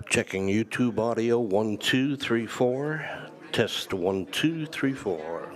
Checking YouTube audio 1, 2, 3, 4. Test 1, 2, 3, 4.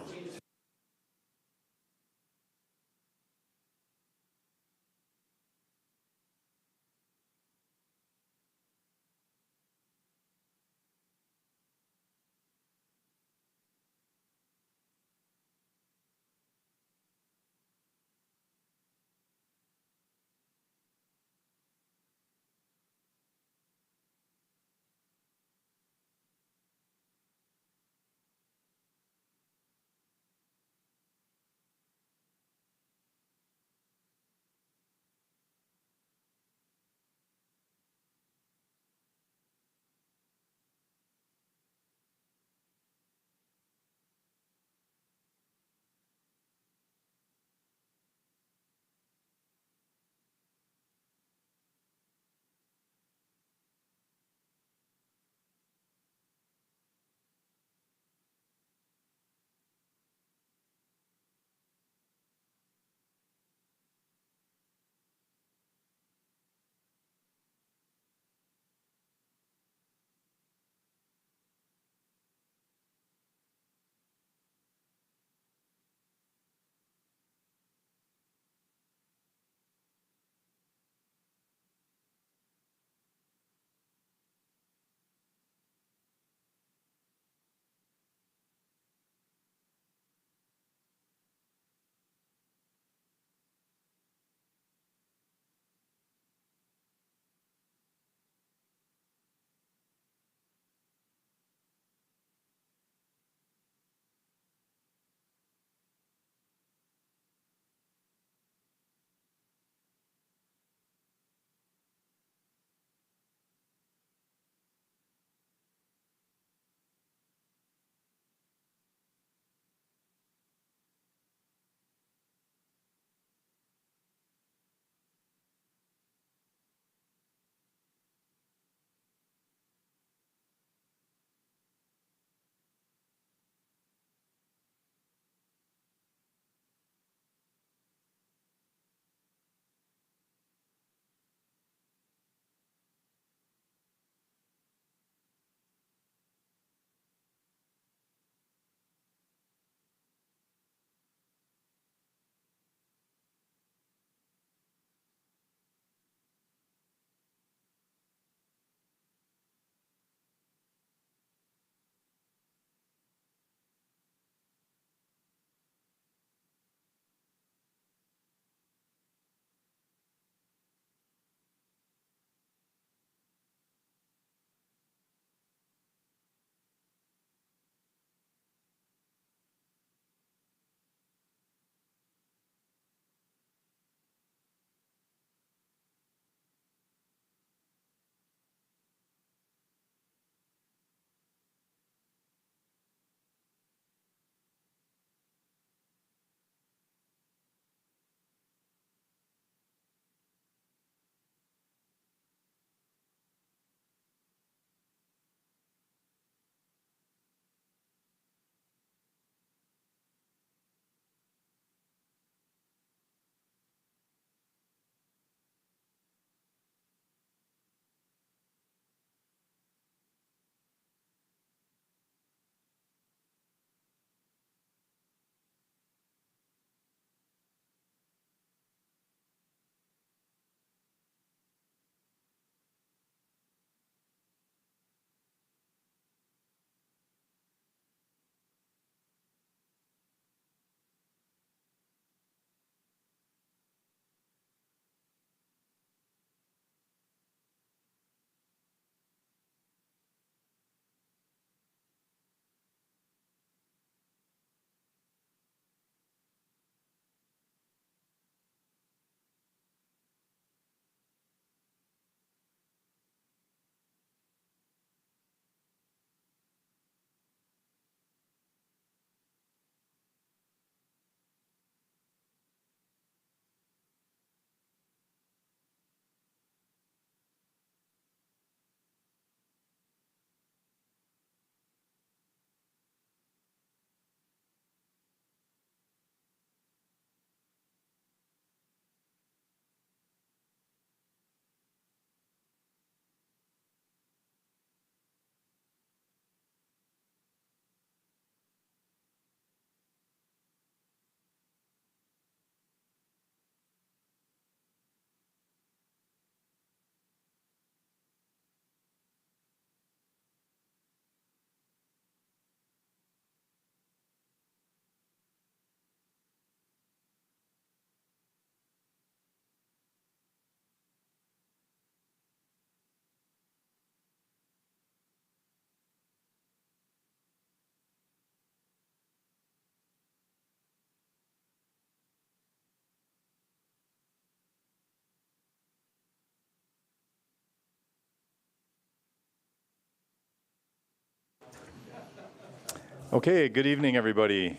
Okay, good evening, everybody.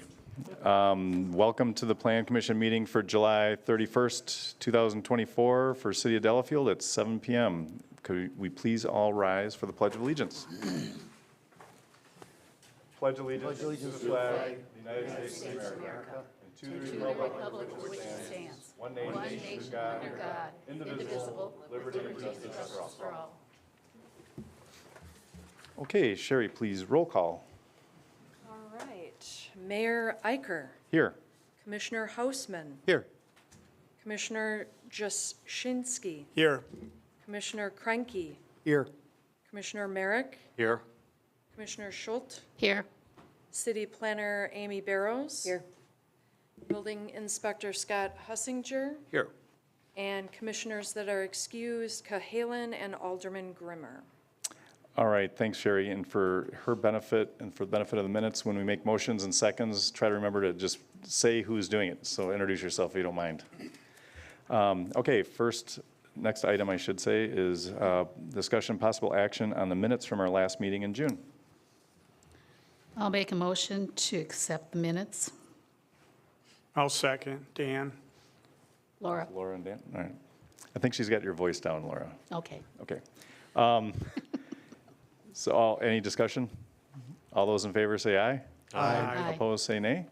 Welcome to the Plan Commission meeting for July 31st, 2024 for City of Delafield at 7 p.m. Could we please all rise for the Pledge of Allegiance? Pledge allegiance to the flag of the United States of America and to the republic for which it stands, one nation under God, indivisible, liberty and justice for all. Okay, Sherry, please roll call. All right. Mayor Iker. Here. Commissioner Hausman. Here. Commissioner Jashinsky. Here. Commissioner Kreinke. Here. Commissioner Merrick. Here. Commissioner Schultz. Here. City Planner Amy Barrows. Here. Building Inspector Scott Hussinger. Here. And commissioners that are excused, Cahalan and Alderman Grimmer. All right, thanks, Sherry. And for her benefit and for the benefit of the minutes, when we make motions and seconds, try to remember to just say who's doing it. So introduce yourself if you don't mind. Okay, next item I should say is discussion possible action on the minutes from our last meeting in June. I'll make a motion to accept the minutes. I'll second. Dan. Laura? Laura and Dan, all right. I think she's got your voice down, Laura. Okay. Okay. So any discussion? All those in favor say aye. Aye. Opposed, say nay.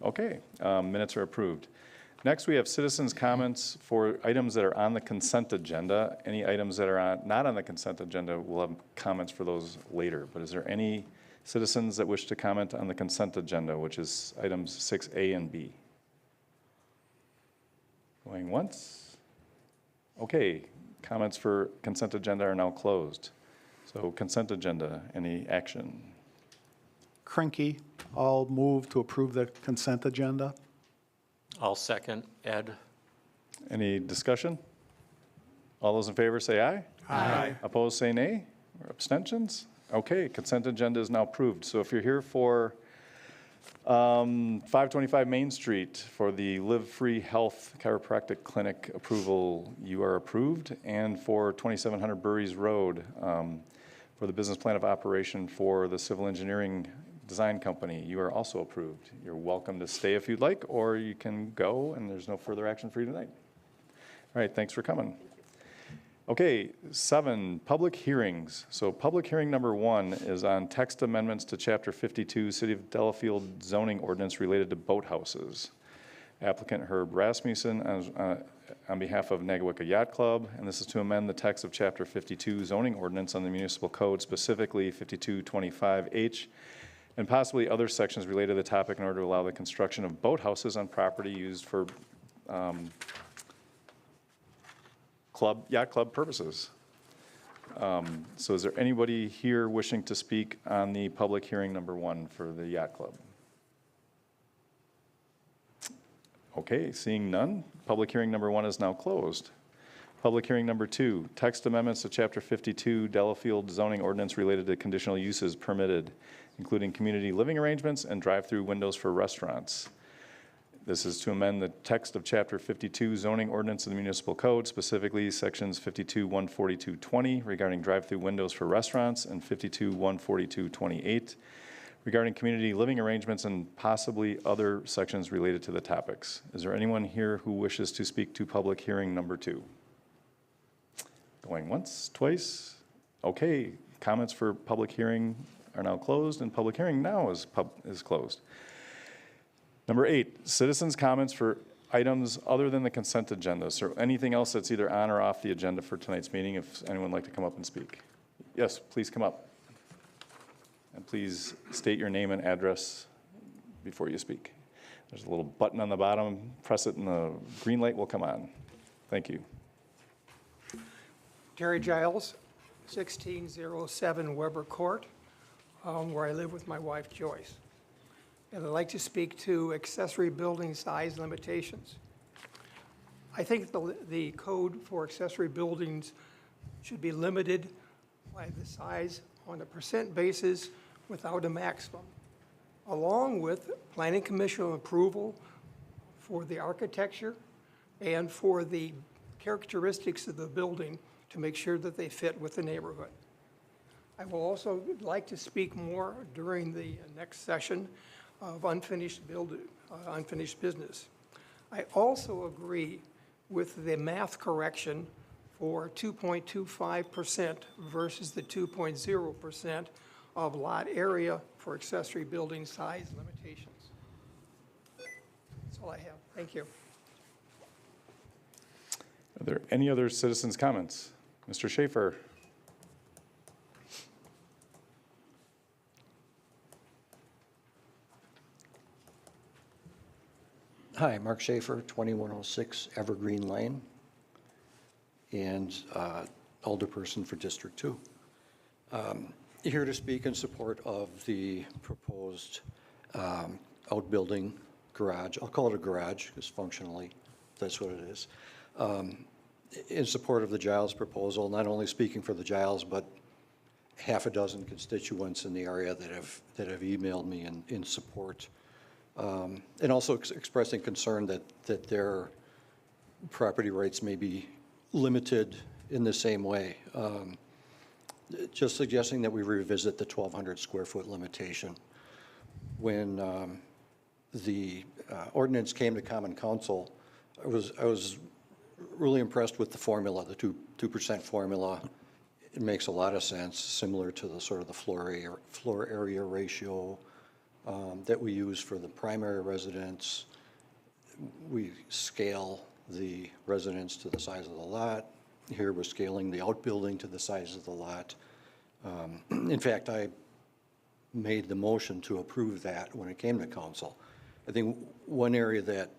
Okay, minutes are approved. Next, we have citizens' comments for items that are on the consent agenda. Any items that are not on the consent agenda, we'll have comments for those later. But is there any citizens that wish to comment on the consent agenda, which is items 6A and B? Going once? Okay, comments for consent agenda are now closed. So consent agenda, any action? Cranky, I'll move to approve the consent agenda. I'll second. Ed? Any discussion? All those in favor say aye. Aye. Opposed, say nay. Or abstentions? Okay, consent agenda is now approved. So if you're here for 525 Main Street for the Live Free Health Chiropractic Clinic approval, you are approved. And for 2700 Burries Road, for the business plan of operation for the civil engineering design company, you are also approved. You're welcome to stay if you'd like, or you can go, and there's no further action for you tonight. All right, thanks for coming. Okay, 7, public hearings. So public hearing number 1 is on text amendments to Chapter 52, City of Delafield zoning ordinance related to boathouses. Applicant Herb Rasmussen on behalf of Nagawicca Yacht Club, and this is to amend the text of Chapter 52 zoning ordinance on the municipal code, specifically 5225H, and possibly other sections related to the topic in order to allow the construction of boathouses on property used for yacht club purposes. So is there anybody here wishing to speak on the public hearing number 1 for the yacht club? Okay, seeing none, public hearing number 1 is now closed. Public hearing number 2, text amendments to Chapter 52 Delafield zoning ordinance related to conditional uses permitted, including community living arrangements and drive-through windows for restaurants. This is to amend the text of Chapter 52 zoning ordinance of the municipal code, specifically sections 52-142-20 regarding drive-through windows for restaurants and 52-142-28 regarding community living arrangements and possibly other sections related to the topics. Is there anyone here who wishes to speak to public hearing number 2? Going once, twice? Okay, comments for public hearing are now closed, and public hearing now is closed. Number 8, citizens' comments for items other than the consent agenda. So anything else that's either on or off the agenda for tonight's meeting, if anyone would like to come up and speak. Yes, please come up. And please state your name and address before you speak. There's a little button on the bottom. Press it and the green light will come on. Thank you. Terry Giles, 1607 Weber Court, where I live with my wife Joyce. And I'd like to speak to accessory building size limitations. I think the code for accessory buildings should be limited by the size on a percent basis without a maximum, along with planning commission approval for the architecture and for the characteristics of the building to make sure that they fit with the neighborhood. I will also like to speak more during the next session of unfinished business. I also agree with the math correction for 2.25% versus the 2.0% of lot area for accessory building size limitations. That's all I have. Thank you. Are there any other citizens' comments? Mr. Schaefer? Hi, Mark Schaefer, 2106 Evergreen Lane, and alderperson for District 2. Here to speak in support of the proposed outbuilding garage. I'll call it a garage because functionally that's what it is. In support of the Giles proposal, not only speaking for the Giles, but half a dozen constituents in the area that have emailed me in support. And also expressing concern that their property rights may be limited in the same way. Just suggesting that we revisit the 1,200 square foot limitation. When the ordinance came to Common Council, I was really impressed with the formula, the 2% formula. It makes a lot of sense, similar to the sort of the floor area ratio that we use for the primary residence. We scale the residence to the size of the lot. Here we're scaling the outbuilding to the size of the lot. In fact, I made the motion to approve that when it came to council. I think one area that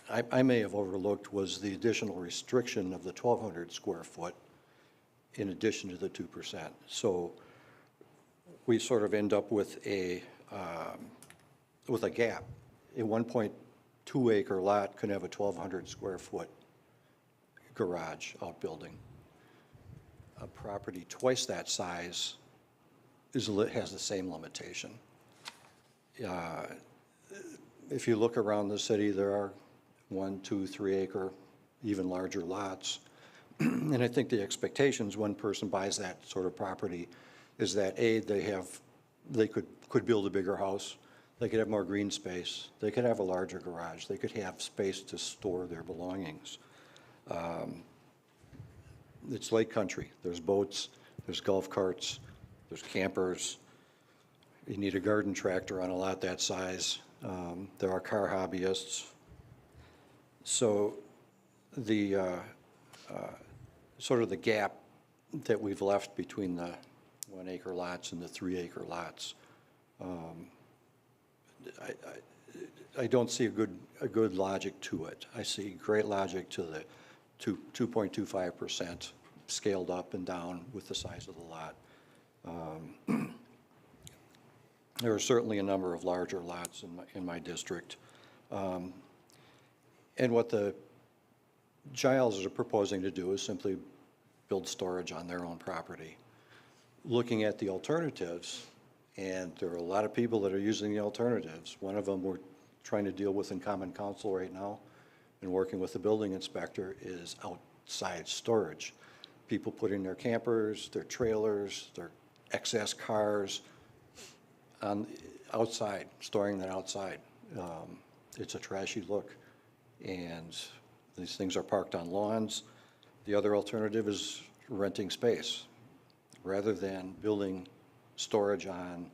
I may have overlooked was the additional restriction of the 1,200 square foot in addition to the 2%. So we sort of end up with a gap. A 1.2 acre lot could have a 1,200 square foot garage outbuilding. A property twice that size has the same limitation. If you look around the city, there are 1, 2, 3 acre, even larger lots. And I think the expectations when person buys that sort of property is that they could build a bigger house, they could have more green space, they could have a larger garage, they could have space to store their belongings. It's lake country. There's boats, there's golf carts, there's campers. You need a garden tractor on a lot that size. There are car hobbyists. So the sort of the gap that we've left between the 1 acre lots and the 3 acre lots, I don't see a good logic to it. I see great logic to the 2.25% scaled up and down with the size of the lot. There are certainly a number of larger lots in my district. And what the Giles are proposing to do is simply build storage on their own property. Looking at the alternatives, and there are a lot of people that are using the alternatives. One of them we're trying to deal with in Common Council right now and working with the building inspector is outside storage. People putting their campers, their trailers, their excess cars outside, storing that outside. It's a trashy look, and these things are parked on lawns. The other alternative is renting space. Rather than building storage on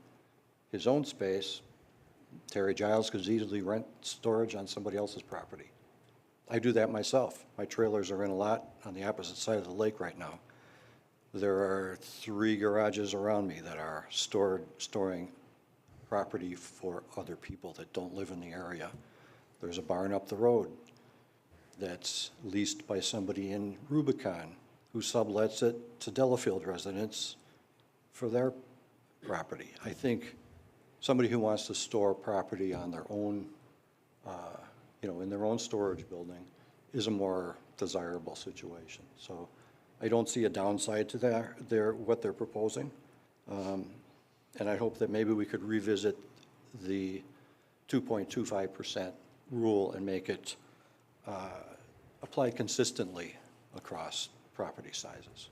his own space, Terry Giles could easily rent storage on somebody else's property. I do that myself. My trailers are in a lot on the opposite side of the lake right now. There are 3 garages around me that are storing property for other people that don't live in the area. There's a barn up the road that's leased by somebody in Rubicon who sublets it to Delafield residents for their property. I think somebody who wants to store property on their own, in their own storage building is a more desirable situation. So I don't see a downside to what they're proposing. And I hope that maybe we could revisit the 2.25% rule and make it applied consistently across property sizes.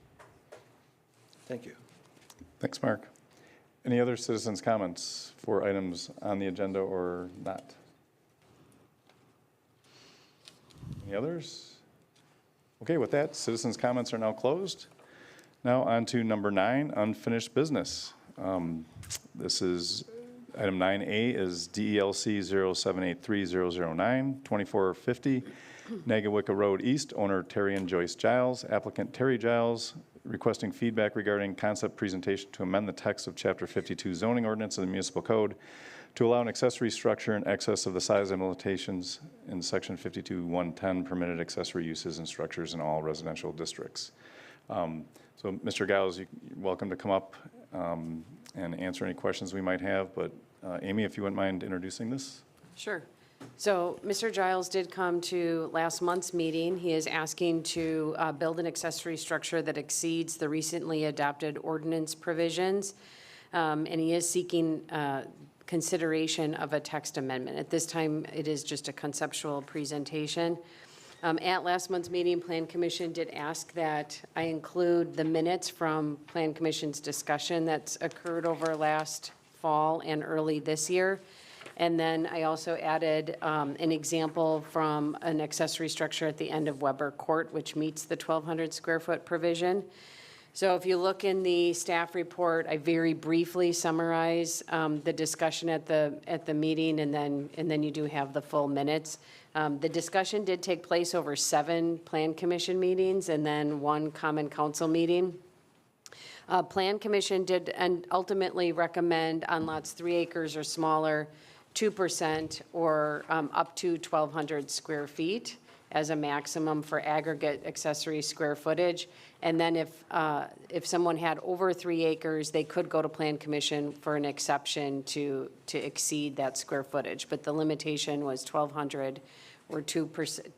Thank you. Thanks, Mark. Any other citizens' comments for items on the agenda or not? Any others? Okay, with that, citizens' comments are now closed. Now on to number 9, unfinished business. This is, item 9A is DELC 0783009, 2450 Nagawicca Road East, owner Terry and Joyce Giles, applicant Terry Giles, requesting feedback regarding concept presentation to amend the text of Chapter 52 zoning ordinance of the municipal code to allow an accessory structure in excess of the size and limitations in Section 52-110 permitted accessory uses and structures in all residential districts. So, Mr. Giles, you're welcome to come up and answer any questions we might have, but Amy, if you wouldn't mind introducing this? Sure. So Mr. Giles did come to last month's meeting. He is asking to build an accessory structure that exceeds the recently adopted ordinance provisions, and he is seeking consideration of a text amendment. At this time, it is just a conceptual presentation. At last month's meeting, Plan Commission did ask that I include the minutes from Plan Commission's discussion that's occurred over last fall and early this year. And then I also added an example from an accessory structure at the end of Weber Court, which meets the 1,200 square foot provision. So if you look in the staff report, I very briefly summarize the discussion at the meeting, and then you do have the full minutes. The discussion did take place over 7 Plan Commission meetings and then 1 Common Council meeting. Plan Commission did and ultimately recommend on lots 3 acres or smaller, 2% or up to 1,200 square feet as a maximum for aggregate accessory square footage. And then if someone had over 3 acres, they could go to Plan Commission for an exception to exceed that square footage. But the limitation was 1,200 or 2%.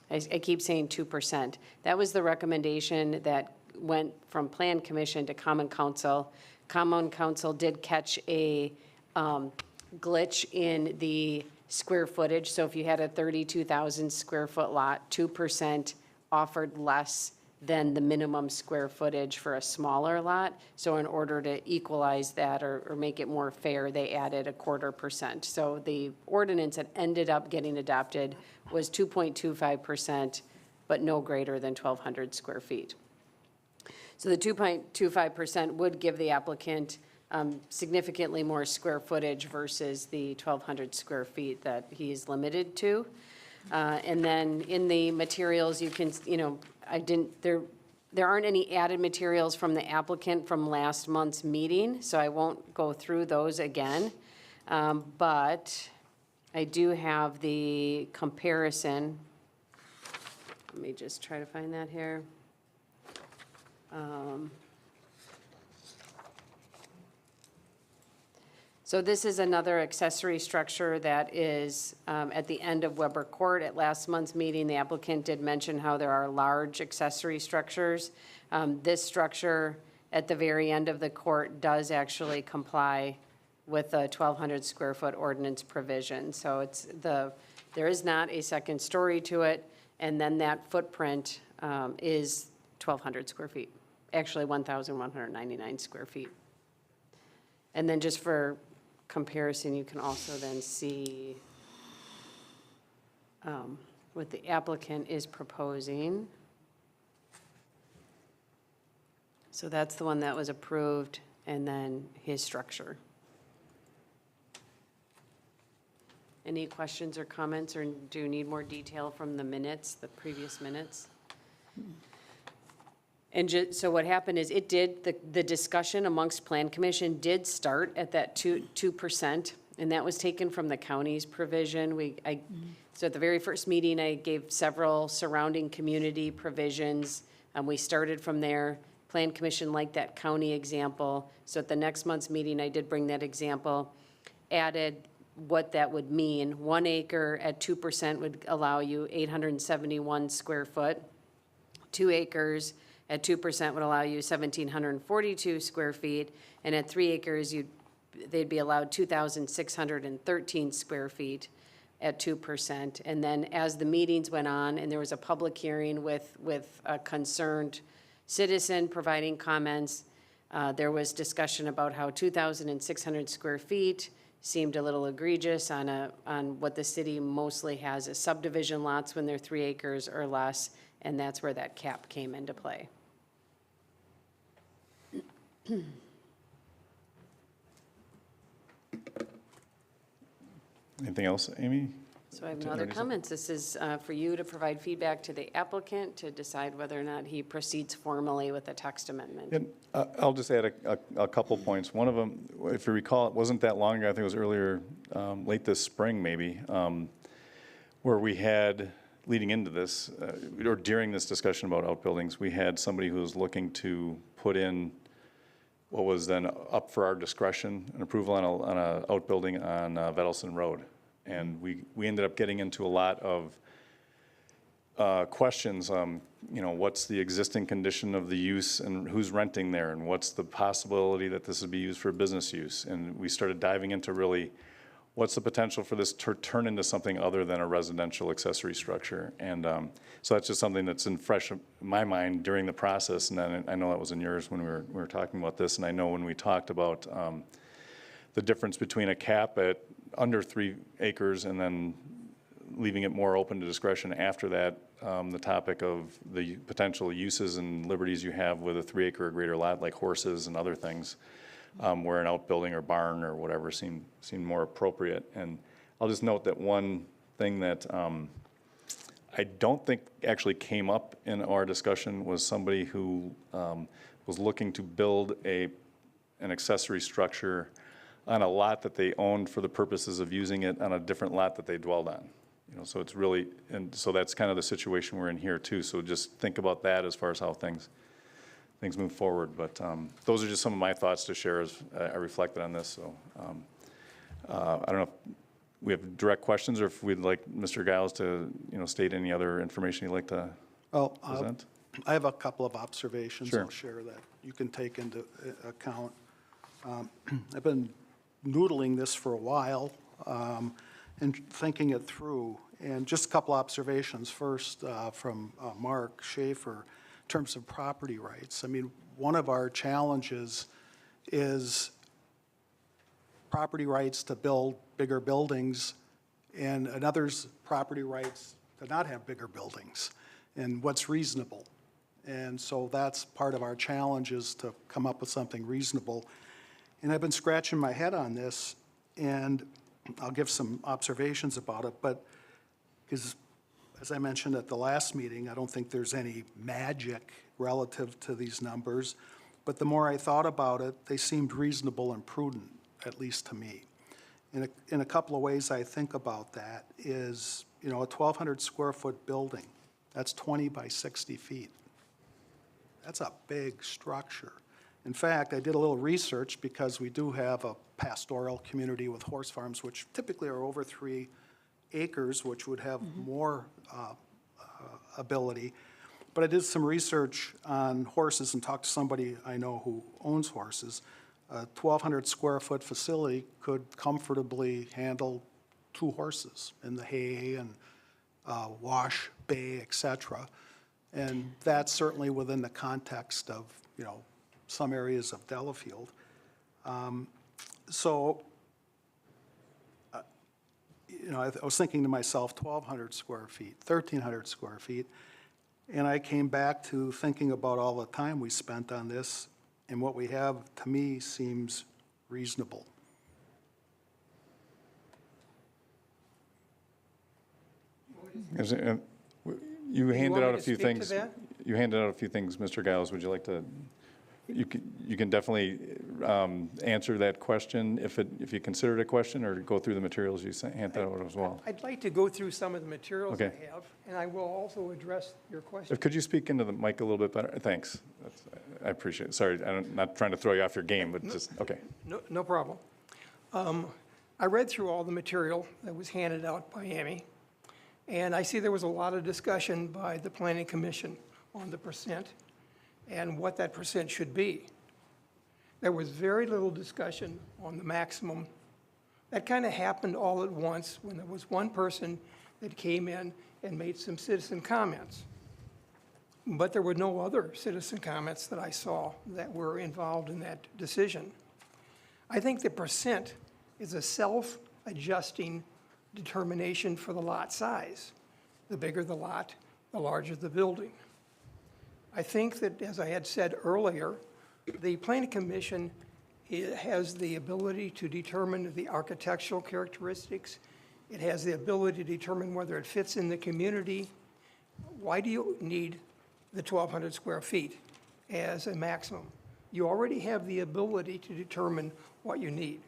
I keep saying 2%. That was the recommendation that went from Plan Commission to Common Council. Common Council did catch a glitch in the square footage. So if you had a 32,000 square foot lot, 2% offered less than the minimum square footage for a smaller lot. So in order to equalize that or make it more fair, they added 0.25%. So the ordinance that ended up getting adopted was 2.25%, but no greater than 1,200 square feet. So the 2.25% would give the applicant significantly more square footage versus the 1,200 square feet that he's limited to. And then in the materials, you can, there aren't any added materials from the applicant from last month's meeting, so I won't go through those again. But I do have the comparison. Let me just try to find that here. So this is another accessory structure that is at the end of Weber Court. At last month's meeting, the applicant did mention how there are large accessory structures. This structure at the very end of the court does actually comply with the 1,200 square foot ordinance provision. So there is not a second story to it, and then that footprint is 1,200 square feet, actually 1,199 square feet. And then just for comparison, you can also then see what the applicant is proposing. So that's the one that was approved, and then his structure. Any questions or comments, or do you need more detail from the minutes, the previous minutes? And so what happened is the discussion amongst Plan Commission did start at that 2%, and that was taken from the county's provision. So at the very first meeting, I gave several surrounding community provisions, and we started from there. Plan Commission liked that county example. So at the next month's meeting, I did bring that example, added what that would mean. 1 acre at 2% would allow you 871 square foot. 2 acres at 2% would allow you 1,742 square feet, and at 3 acres, they'd be allowed 2,613 square feet at 2%. And then as the meetings went on, and there was a public hearing with a concerned citizen providing comments, There was discussion about how 2,600 square feet seemed a little egregious on what the city mostly has as subdivision lots when they're 3 acres or less, and that's where that cap came into play. Anything else, Amy? So I have no other comments. This is for you to provide feedback to the applicant to decide whether or not he proceeds formally with the text amendment. And I'll just add a couple points. One of them, if you recall, it wasn't that long ago, I think it was earlier, late this spring maybe, where we had, leading into this, or during this discussion about outbuildings, we had somebody who was looking to put in what was then up for our discretion, an approval on a outbuilding on Vedelson Road. And we ended up getting into a lot of questions, what's the existing condition of the use and who's renting there, and what's the possibility that this would be used for business use? And we started diving into really, what's the potential for this to turn into something other than a residential accessory structure? And so that's just something that's in fresh in my mind during the process, and then I know that was in yours when we were talking about this, and I know when we talked about the difference between a cap at under 3 acres and then leaving it more open to discretion after that, the topic of the potential uses and liberties you have with a 3 acre or greater lot, like horses and other things, where an outbuilding or barn or whatever seemed more appropriate. And I'll just note that one thing that I don't think actually came up in our discussion was somebody who was looking to build an accessory structure on a lot that they owned for the purposes of using it on a different lot that they dwelled on. So it's really, and so that's kind of the situation we're in here too. So just think about that as far as how things move forward. But those are just some of my thoughts to share as I reflected on this. So I don't know if we have direct questions or if we'd like Mr. Giles to, state any other information you'd like to present. I have a couple of observations Sure. I'll share that you can take into account. I've been noodling this for a while and thinking it through. And just a couple observations. First, from Mark Schaefer, in terms of property rights. I mean, one of our challenges is property rights to build bigger buildings and another's property rights to not have bigger buildings, and what's reasonable. And so that's part of our challenge, is to come up with something reasonable. And I've been scratching my head on this, and I'll give some observations about it, but because, as I mentioned at the last meeting, I don't think there's any magic relative to these numbers, but the more I thought about it, they seemed reasonable and prudent, at least to me. In a couple of ways I think about that is, a 1,200 square foot building, that's 20 by 60 feet. That's a big structure. In fact, I did a little research because we do have a pastoral community with horse farms, which typically are over 3 acres, which would have more ability. But I did some research on horses and talked to somebody I know who owns horses. A 1,200 square foot facility could comfortably handle 2 horses in the hay and wash bay, et cetera. And that's certainly within the context of, some areas of Delafield. I was thinking to myself, 1,200 square feet, 1,300 square feet, and I came back to thinking about all the time we spent on this, and what we have, to me, seems reasonable. You handed want out me a to few speak to things. that? You handed out a few things, Mr. Giles. Would you like to? You can definitely answer that question if you consider it a question, or go through the materials you handed out as well. I'd like to go through some of the materials I Okay. have, and I will also address your question. Could you speak into the mic a little bit better? Thanks. I appreciate it. Sorry, I'm not trying to throw you off your game, but just, okay. No problem. I read through all the material that was handed out by Amy, and I see there was a lot of discussion by the Planning Commission on the percent and what that percent should be. There was very little discussion on the maximum. That kind of happened all at once when there was one person that came in and made some citizen comments. but there were no other citizen comments that I saw that were involved in that decision. I think the percent is a self-adjusting determination for the lot size. The bigger the lot, the larger the building. I think that, as I had said earlier, the Planning Commission has the ability to determine the architectural characteristics. It has the ability to determine whether it fits in the community. Why do you need the 1,200 square feet as a maximum? You already have the ability to determine what you need.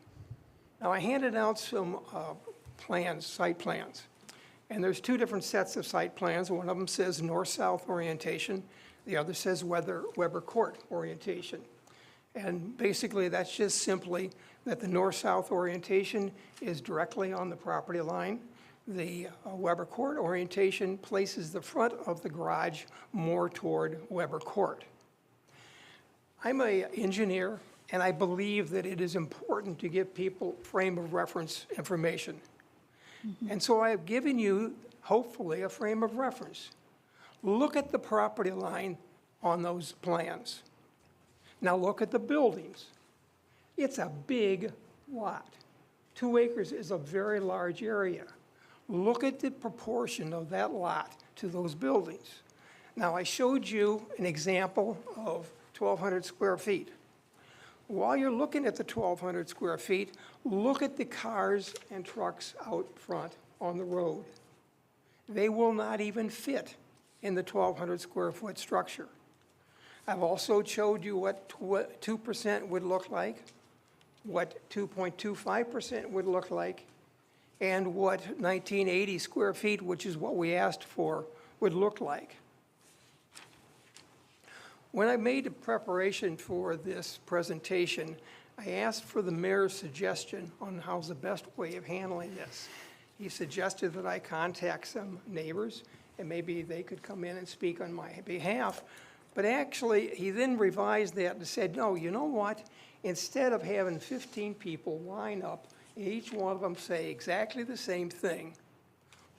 Now, I handed out some plans, site plans, and there's two different sets of site plans. One of them says north-south orientation. The other says Weber Court orientation. And basically, that's just simply that the north-south orientation is directly on the property line. The Weber Court orientation places the front of the garage more toward Weber Court. I'm an engineer, and I believe that it is important to give people frame of reference information. And so I've given you, hopefully, a frame of reference. Look at the property line on those plans. Now look at the buildings. It's a big lot. 2 acres is a very large area. Look at the proportion of that lot to those buildings. Now, I showed you an example of 1,200 square feet. While you're looking at the 1,200 square feet, look at the cars and trucks out front on the road. They will not even fit in the 1,200 square foot structure. I've also showed you what 2% would look like, what 2.25% would look like, and what 1980 square feet, which is what we asked for, would look like. When I made a preparation for this presentation, I asked for the mayor's suggestion on how's the best way of handling this. He suggested that I contact some neighbors, and maybe they could come in and speak on my behalf. But actually, he then revised that and said, no, you know what? Instead of having 15 people line up, each one of them say exactly the same thing,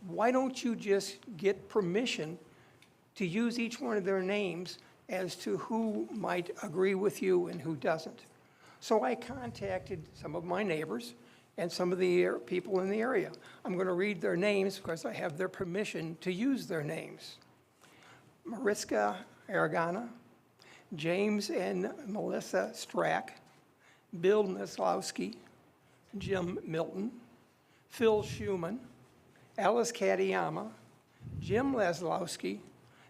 why don't you just get permission to use each one of their names as to who might agree with you and who doesn't? So I contacted some of my neighbors and some of the people in the area. I'm going to read their names because I have their permission to use their names. Mariska Aragana, James and Melissa Strack, Bill Maslowski, Jim Milton, Phil Schumann, Alice Katayama, Jim Laslowski,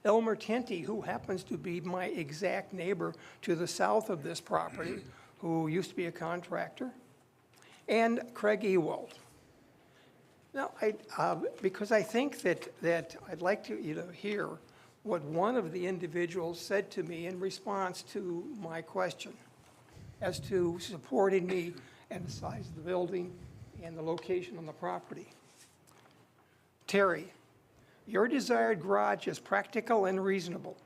Elmer Tenty, who happens to be my exact neighbor to the south of this property, who used to be a contractor, and Craig Ewald. Now, because I think that I'd like to hear what one of the individuals said to me in response to my question as to supporting me and the size of the building and the location on the property. Terry, your desired garage is practical and reasonable.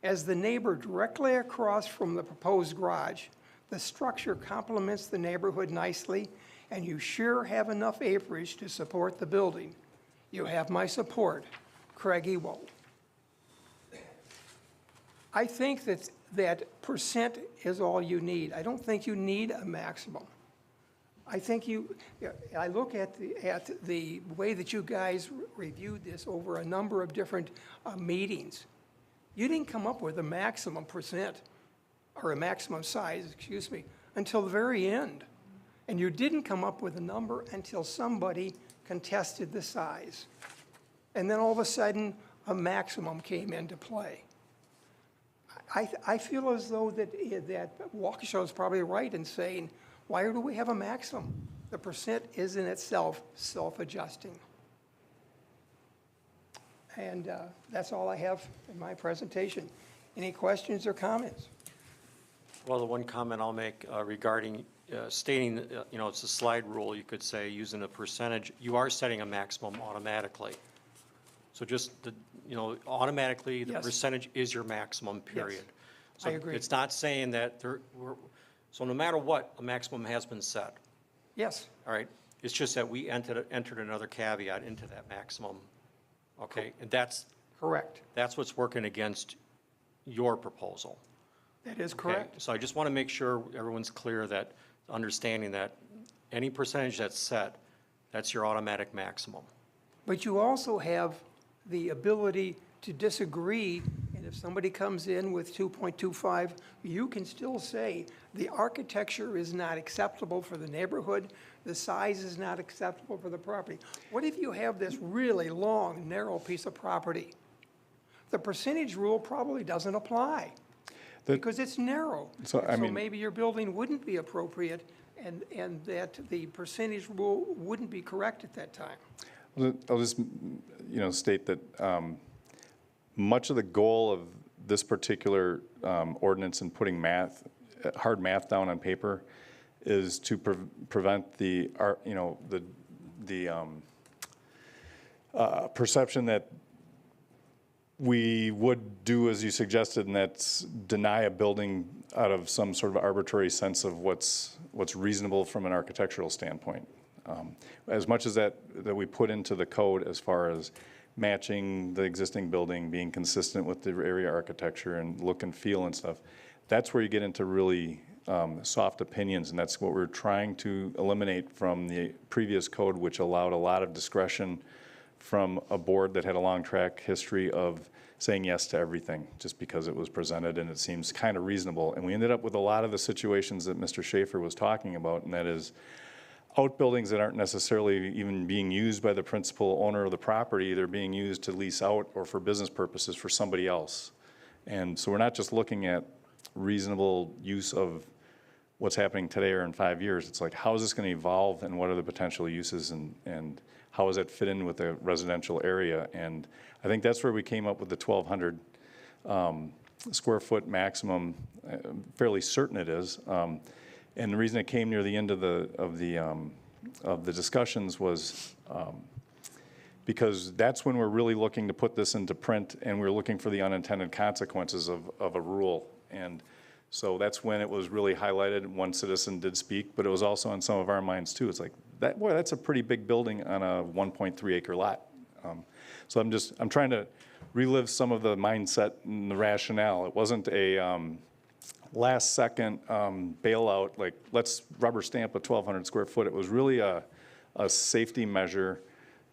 As the neighbor directly across from the proposed garage, the structure complements the neighborhood nicely, and you sure have enough acreage to support the building. You have my support, Craig Ewald. I think that percent is all you need. I don't think you need a maximum. I think I look at the way that you guys reviewed this over a number of different meetings. You didn't come up with a maximum percent, or a maximum size, excuse me, until the very end. And you didn't come up with a number until somebody contested the size. And then all of a sudden, a maximum came into play. I feel as though that Waukesha is probably right in saying, why do we have a maximum? The percent is in itself self-adjusting. And that's all I have in my presentation. Any questions or comments? Well, the one comment I'll make regarding stating, it's a slide rule, you could say, using a percentage, you are setting a maximum automatically. So just, automatically, the Yes. percentage is your maximum, period. Yes. So I agree. it's not saying that so no matter what, a maximum has been set, Yes. all right? It's just that we entered another caveat into that maximum, okay? And that's Correct. what's working against your proposal. That is Okay? correct. So I just want to make sure everyone's clear that, understanding that any percentage that's set, that's your automatic maximum. But you also have the ability to disagree, and if somebody comes in with 2.25, you can still say, the architecture is not acceptable for the neighborhood, the size is not acceptable for the property. What if you have this really long, narrow piece of property? The percentage rule probably doesn't apply, because it's narrow. So, I mean- maybe your building wouldn't be appropriate, and that the percentage rule wouldn't be correct at that time. I'll just, state that much of the goal of this particular ordinance and putting hard math down on paper is to prevent the perception that we would do as you suggested, and that's deny a building out of some sort of arbitrary sense of what's reasonable from an architectural standpoint. As much as that we put into the code as far as matching the existing building, being consistent with the area architecture and look and feel and stuff, that's where you get into really soft opinions, and that's what we're trying to eliminate from the previous code, which allowed a lot of discretion from a board that had a long track history of saying yes to everything just because it was presented and it seems kind of reasonable. And we ended up with a lot of the situations that Mr. Schaefer was talking about, and that is outbuildings that aren't necessarily even being used by the principal owner of the property. They're being used to lease out or for business purposes for somebody else. And so we're not just looking at reasonable use of what's happening today or in 5 years. It's like, how is this going to evolve and what are the potential uses and how does that fit in with the residential area? And I think that's where we came up with the 1,200 square foot maximum. Fairly certain it is. And the reason it came near the end of the discussions was because that's when we're really looking to put this into print, and we're looking for the unintended consequences of a rule. And so that's when it was really highlighted. One citizen did speak, but it was also on some of our minds too. It's like, boy, that's a pretty big building on a 1.3 acre lot. So I'm trying to relive some of the mindset and the rationale. It wasn't a last second bailout, like let's rubber stamp a 1,200 square foot. It was really a safety measure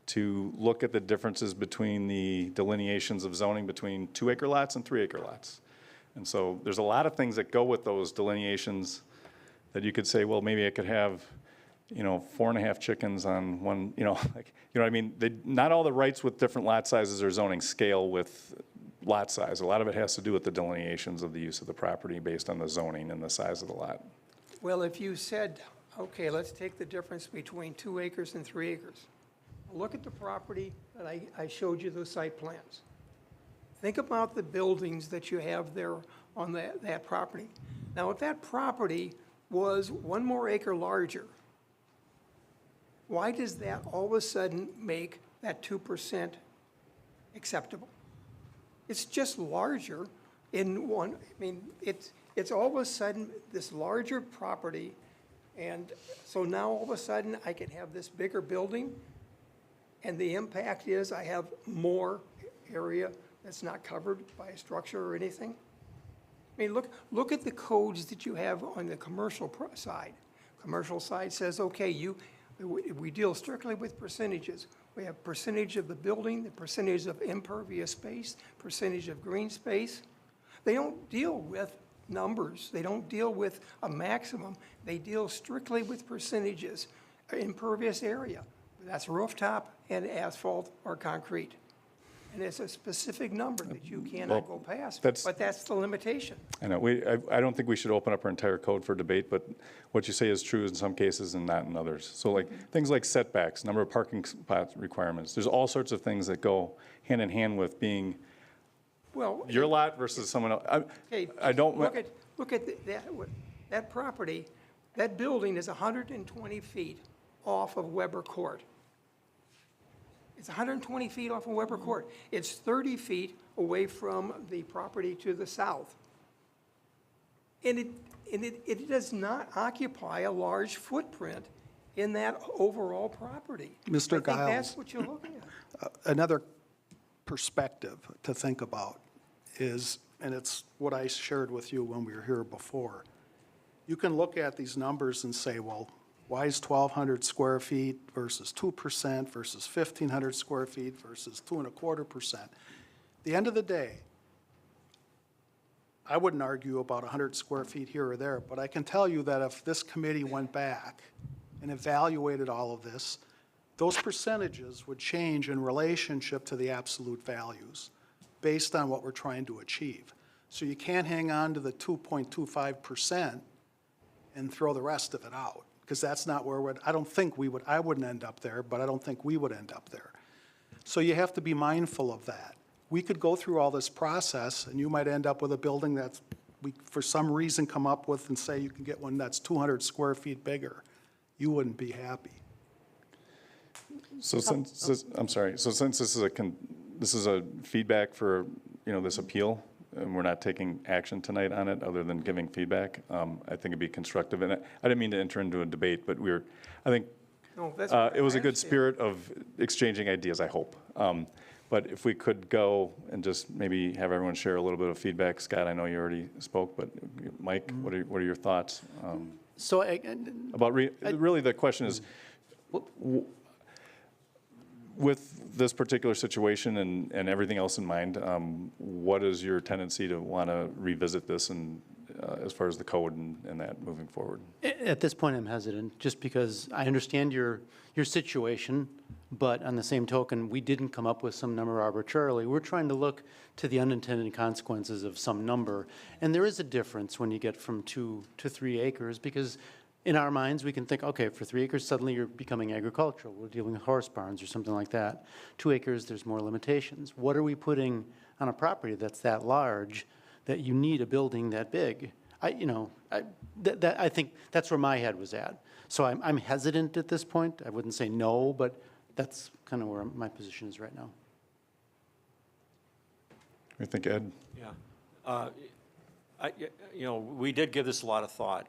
to look at the differences between the delineations of zoning between 2 acre lots and 3 acre lots. And so there's a lot of things that go with those delineations that you could say, well, maybe I could have, 4.5 chickens on one, like, what I mean? Not all the rights with different lot sizes or zoning scale with lot size. A lot of it has to do with the delineations of the use of the property based on the zoning and the size of the lot. Well, if you said, okay, let's take the difference between 2 acres and 3 acres. Look at the property that I showed you the site plans. Think about the buildings that you have there on that property. Now, if that property was 1 more acre larger, why does that all of a sudden make that 2% acceptable? It's just larger in one, it's all of a sudden this larger property, and so now all of a sudden I can have this bigger building, and the impact is I have more area that's not covered by a structure or anything. Look at the codes that you have on the commercial side. Commercial side says, okay, we deal strictly with percentages. We have percentage of the building, the percentage of impervious space, percentage of green space. They don't deal with numbers. They don't deal with a maximum. They deal strictly with percentages, impervious area. That's rooftop and asphalt or concrete. And it's a specific number that you cannot go past, but that's the limitation. I know, I don't think we should open up our entire code for debate, but what you say is true in some cases and not in others. So like, things like setbacks, number of parking spot requirements, there's all sorts of things that go hand in hand with being your lot versus someone else. Okay, I don't. Look at that property, that building is 120 feet off of Weber Court. It's 120 feet off of Weber Court. It's 30 feet away from the property to the south. And it does not occupy a large footprint in that overall property. Mr. I think Giles. that's what you're looking at. Another perspective to think about is, and it's what I shared with you when we were here before. You can look at these numbers and say, well, why is 1,200 square feet versus 2% versus 1,500 square feet versus 2.25%? At the end of the day, I wouldn't argue about 100 square feet here or there, but I can tell you that if this committee went back and evaluated all of this, those percentages would change in relationship to the absolute values based on what we're trying to achieve. So you can't hang on to the 2.25% and throw the rest of it out, because that's not where I don't think we would, I wouldn't end up there, but I don't think we would end up there. So you have to be mindful of that. We could go through all this process, and you might end up with a building that we, for some reason, come up with and say you can get one that's 200 square feet bigger. You wouldn't be happy. So since, I'm sorry, so since this is a feedback for, this appeal, and we're not taking action tonight on it other than giving feedback, I think it'd be constructive. And I didn't mean to enter into a debate, but I think No, that's it was a I good understand. spirit of exchanging ideas, I hope. But if we could go and just maybe have everyone share a little bit of feedback. Scott, I know you already spoke, but Mike, what are your thoughts? So About really the question is, with this particular situation and everything else in mind, what is your tendency to want to revisit this and as far as the code and that moving forward? at this point, I'm hesitant, just because I understand your situation, but on the same token, we didn't come up with some number arbitrarily. We're trying to look to the unintended consequences of some number. And there is a difference when you get from 2 to 3 acres, because in our minds, we can think, okay, for 3 acres, suddenly you're becoming agricultural. We're dealing with horse barns or something like that. 2 acres, there's more limitations. What are we putting on a property that's that large that you need a building that big? I think that's where my head was at. So I'm hesitant at this point. I wouldn't say no, but that's kind of where my position is right now. I think, Ed? Yeah. We did give this a lot of thought,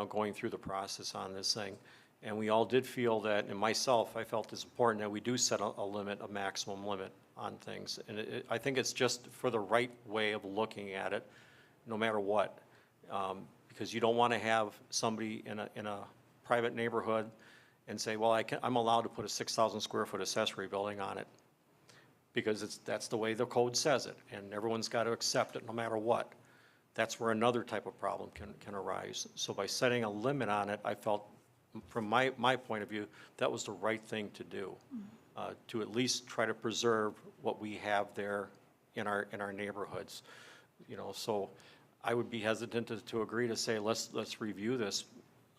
going through the process on this thing. And we all did feel that, and myself, I felt it's important that we do set a limit, a maximum limit on things. And I think it's just for the right way of looking at it, no matter what. Because you don't want to have somebody in a private neighborhood and say, well, I'm allowed to put a 6,000 square foot accessory building on it, because that's the way the code says it, and everyone's got to accept it no matter what. That's where another type of problem can arise. So by setting a limit on it, I felt, from my point of view, that was the right thing to do, to at least try to preserve what we have there in our neighborhoods. So I would be hesitant to agree to say, let's review this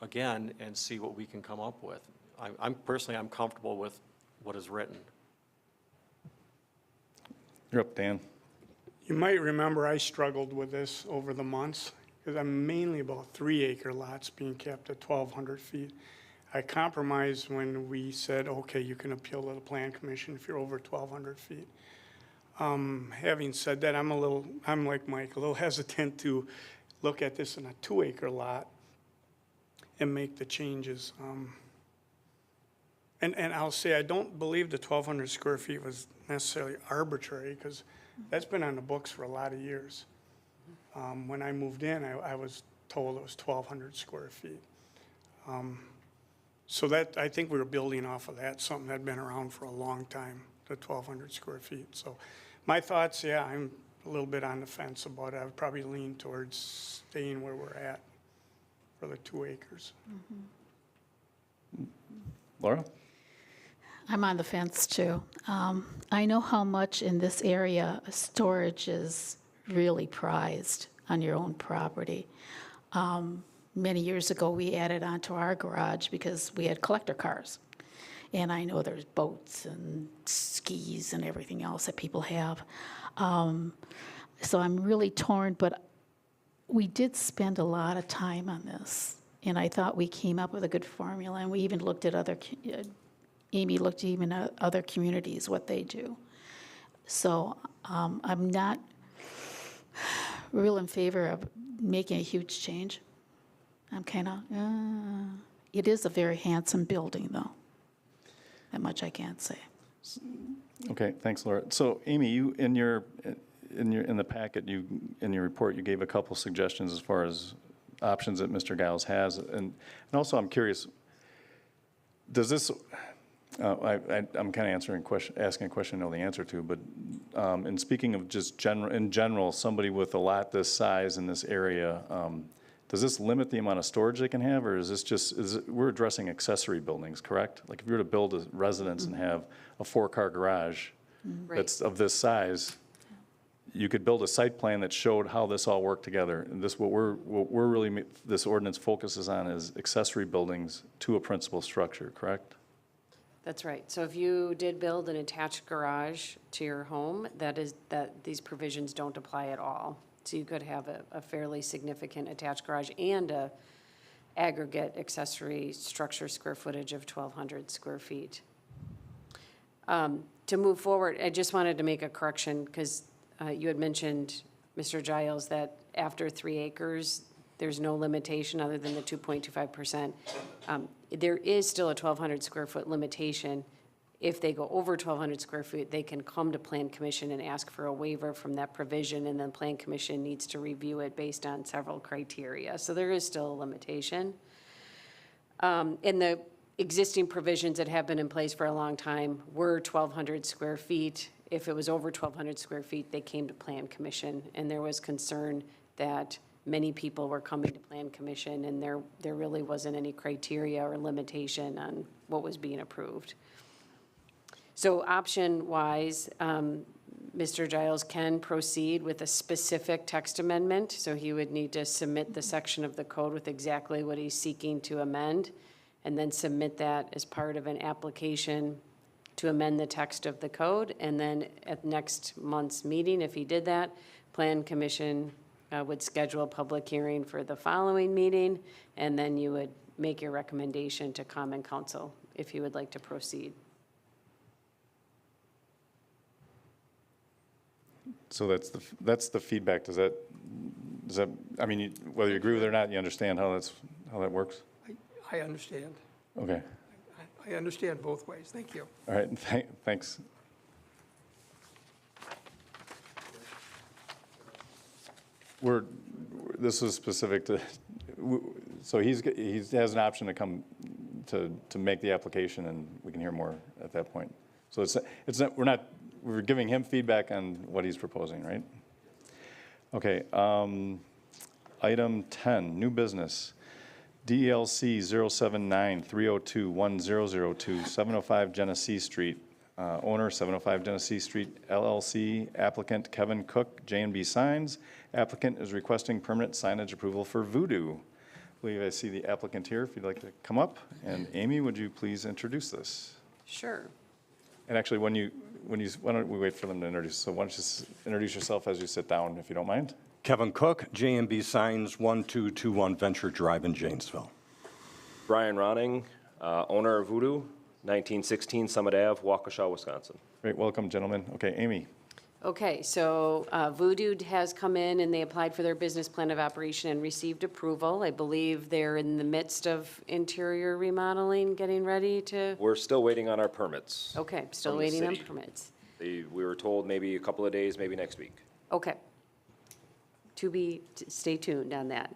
again and see what we can come up with. I'm personally comfortable with what is written. You're up, Dan. You might remember I struggled with this over the months, because I'm mainly about 3-acre lots being kept at 1,200 feet. I compromised when we said, okay, you can appeal to the Plan Commission if you're over 1,200 feet. Having said that, I'm like Mike, a little hesitant to look at this in a 2-acre lot and make the changes. And I'll say, I don't believe the 1,200 square feet was necessarily arbitrary, because that's been on the books for a lot of years. When I moved in, I was told it was 1,200 square feet. So that, I think we were building off of that, something that had been around for a long time, the 1,200 square feet. So my thoughts, yeah, I'm a little bit on the fence about it. I would probably lean towards staying where we're at for the 2 acres. Laura? I'm on the fence, too. I know how much in this area storage is really prized on your own property. Many years ago, we added onto our garage because we had collector cars. And I know there's boats and skis and everything else that people have. So I'm really torn, but we did spend a lot of time on this. And I thought we came up with a good formula, and we even looked at Amy looked even at other communities, what they do. So I'm not real in favor of making a huge change. I'm kind of, it is a very handsome building, though. That much I can't say. Okay, thanks, Laura. So, Amy, you, in your in the packet, in your report, you gave a couple suggestions as far as options that Mr. Giles has. And also, I'm curious, does this, I'm kind of asking a question I know the answer to, but in speaking of just in general, somebody with a lot this size in this area, does this limit the amount of storage they can have, or is this just, we're addressing accessory buildings, correct? Like if you were to build a residence and have a 4-car garage that's of this size, you could build a site plan that showed how this all worked together. And this, what we're really, this ordinance focuses on is accessory buildings to a principal structure, correct? That's right. So if you did build an attached garage to your home, that these provisions don't apply at all. So you could have a fairly significant attached garage and a aggregate accessory structure square footage of 1,200 square feet. To move forward, I just wanted to make a correction because you had mentioned, Mr. Giles, that after 3 acres, there's no limitation other than the 2.25%. There is still a 1,200 square foot limitation. If they go over 1,200 square feet, they can come to Plan Commission and ask for a waiver from that provision, and then Plan Commission needs to review it based on several criteria. So there is still a limitation. And the existing provisions that have been in place for a long time were 1,200 square feet. If it was over 1,200 square feet, they came to Plan Commission, and there was concern that many people were coming to Plan Commission, and there really wasn't any criteria or limitation on what was being approved. So option-wise, Mr. Giles can proceed with a specific text amendment, so he would need to submit the section of the code with exactly what he's seeking to amend, and then submit that as part of an application to amend the text of the code, and then at next month's meeting, if he did that, Plan Commission would schedule a public hearing for the following meeting, and then you would make your recommendation to Common Council if you would like to proceed. So that's the feedback. Does that, I mean, whether you agree with it or not, you understand how that works? I understand. Okay. I understand both ways. Thank you. All right, thanks. This is specific to, so he has an option to come to make the application, and we can hear more at that point. So it's not, we're giving him feedback on what he's proposing, right? Okay, item 10, new business. DLC 079-302-1002, 705 Genesee Street. Owner 705 Genesee Street LLC. Applicant Kevin Cook, J&B Signs. Applicant is requesting permanent signage approval for Voodoo. I believe I see the applicant here, if you'd like to come up. And Amy, would you please introduce this? Sure. And actually, why don't we wait for them to introduce? So why don't you just introduce yourself as you sit down, if you don't mind? Kevin Cook, J&B Signs, 1221 Venture Drive in Janesville. Brian Ronning, owner of Voodoo, 1916 Summit Ave, Waukesha, Wisconsin. Great, welcome, gentlemen. Okay, Amy. Okay, so Voodoo has come in and they applied for their business plan of operation and received approval. I believe they're in the midst of interior remodeling, getting ready to, We're still waiting on our permits. okay, still From the waiting on city. permits. We were told maybe a couple of days, maybe next week. Okay. Stay tuned on that.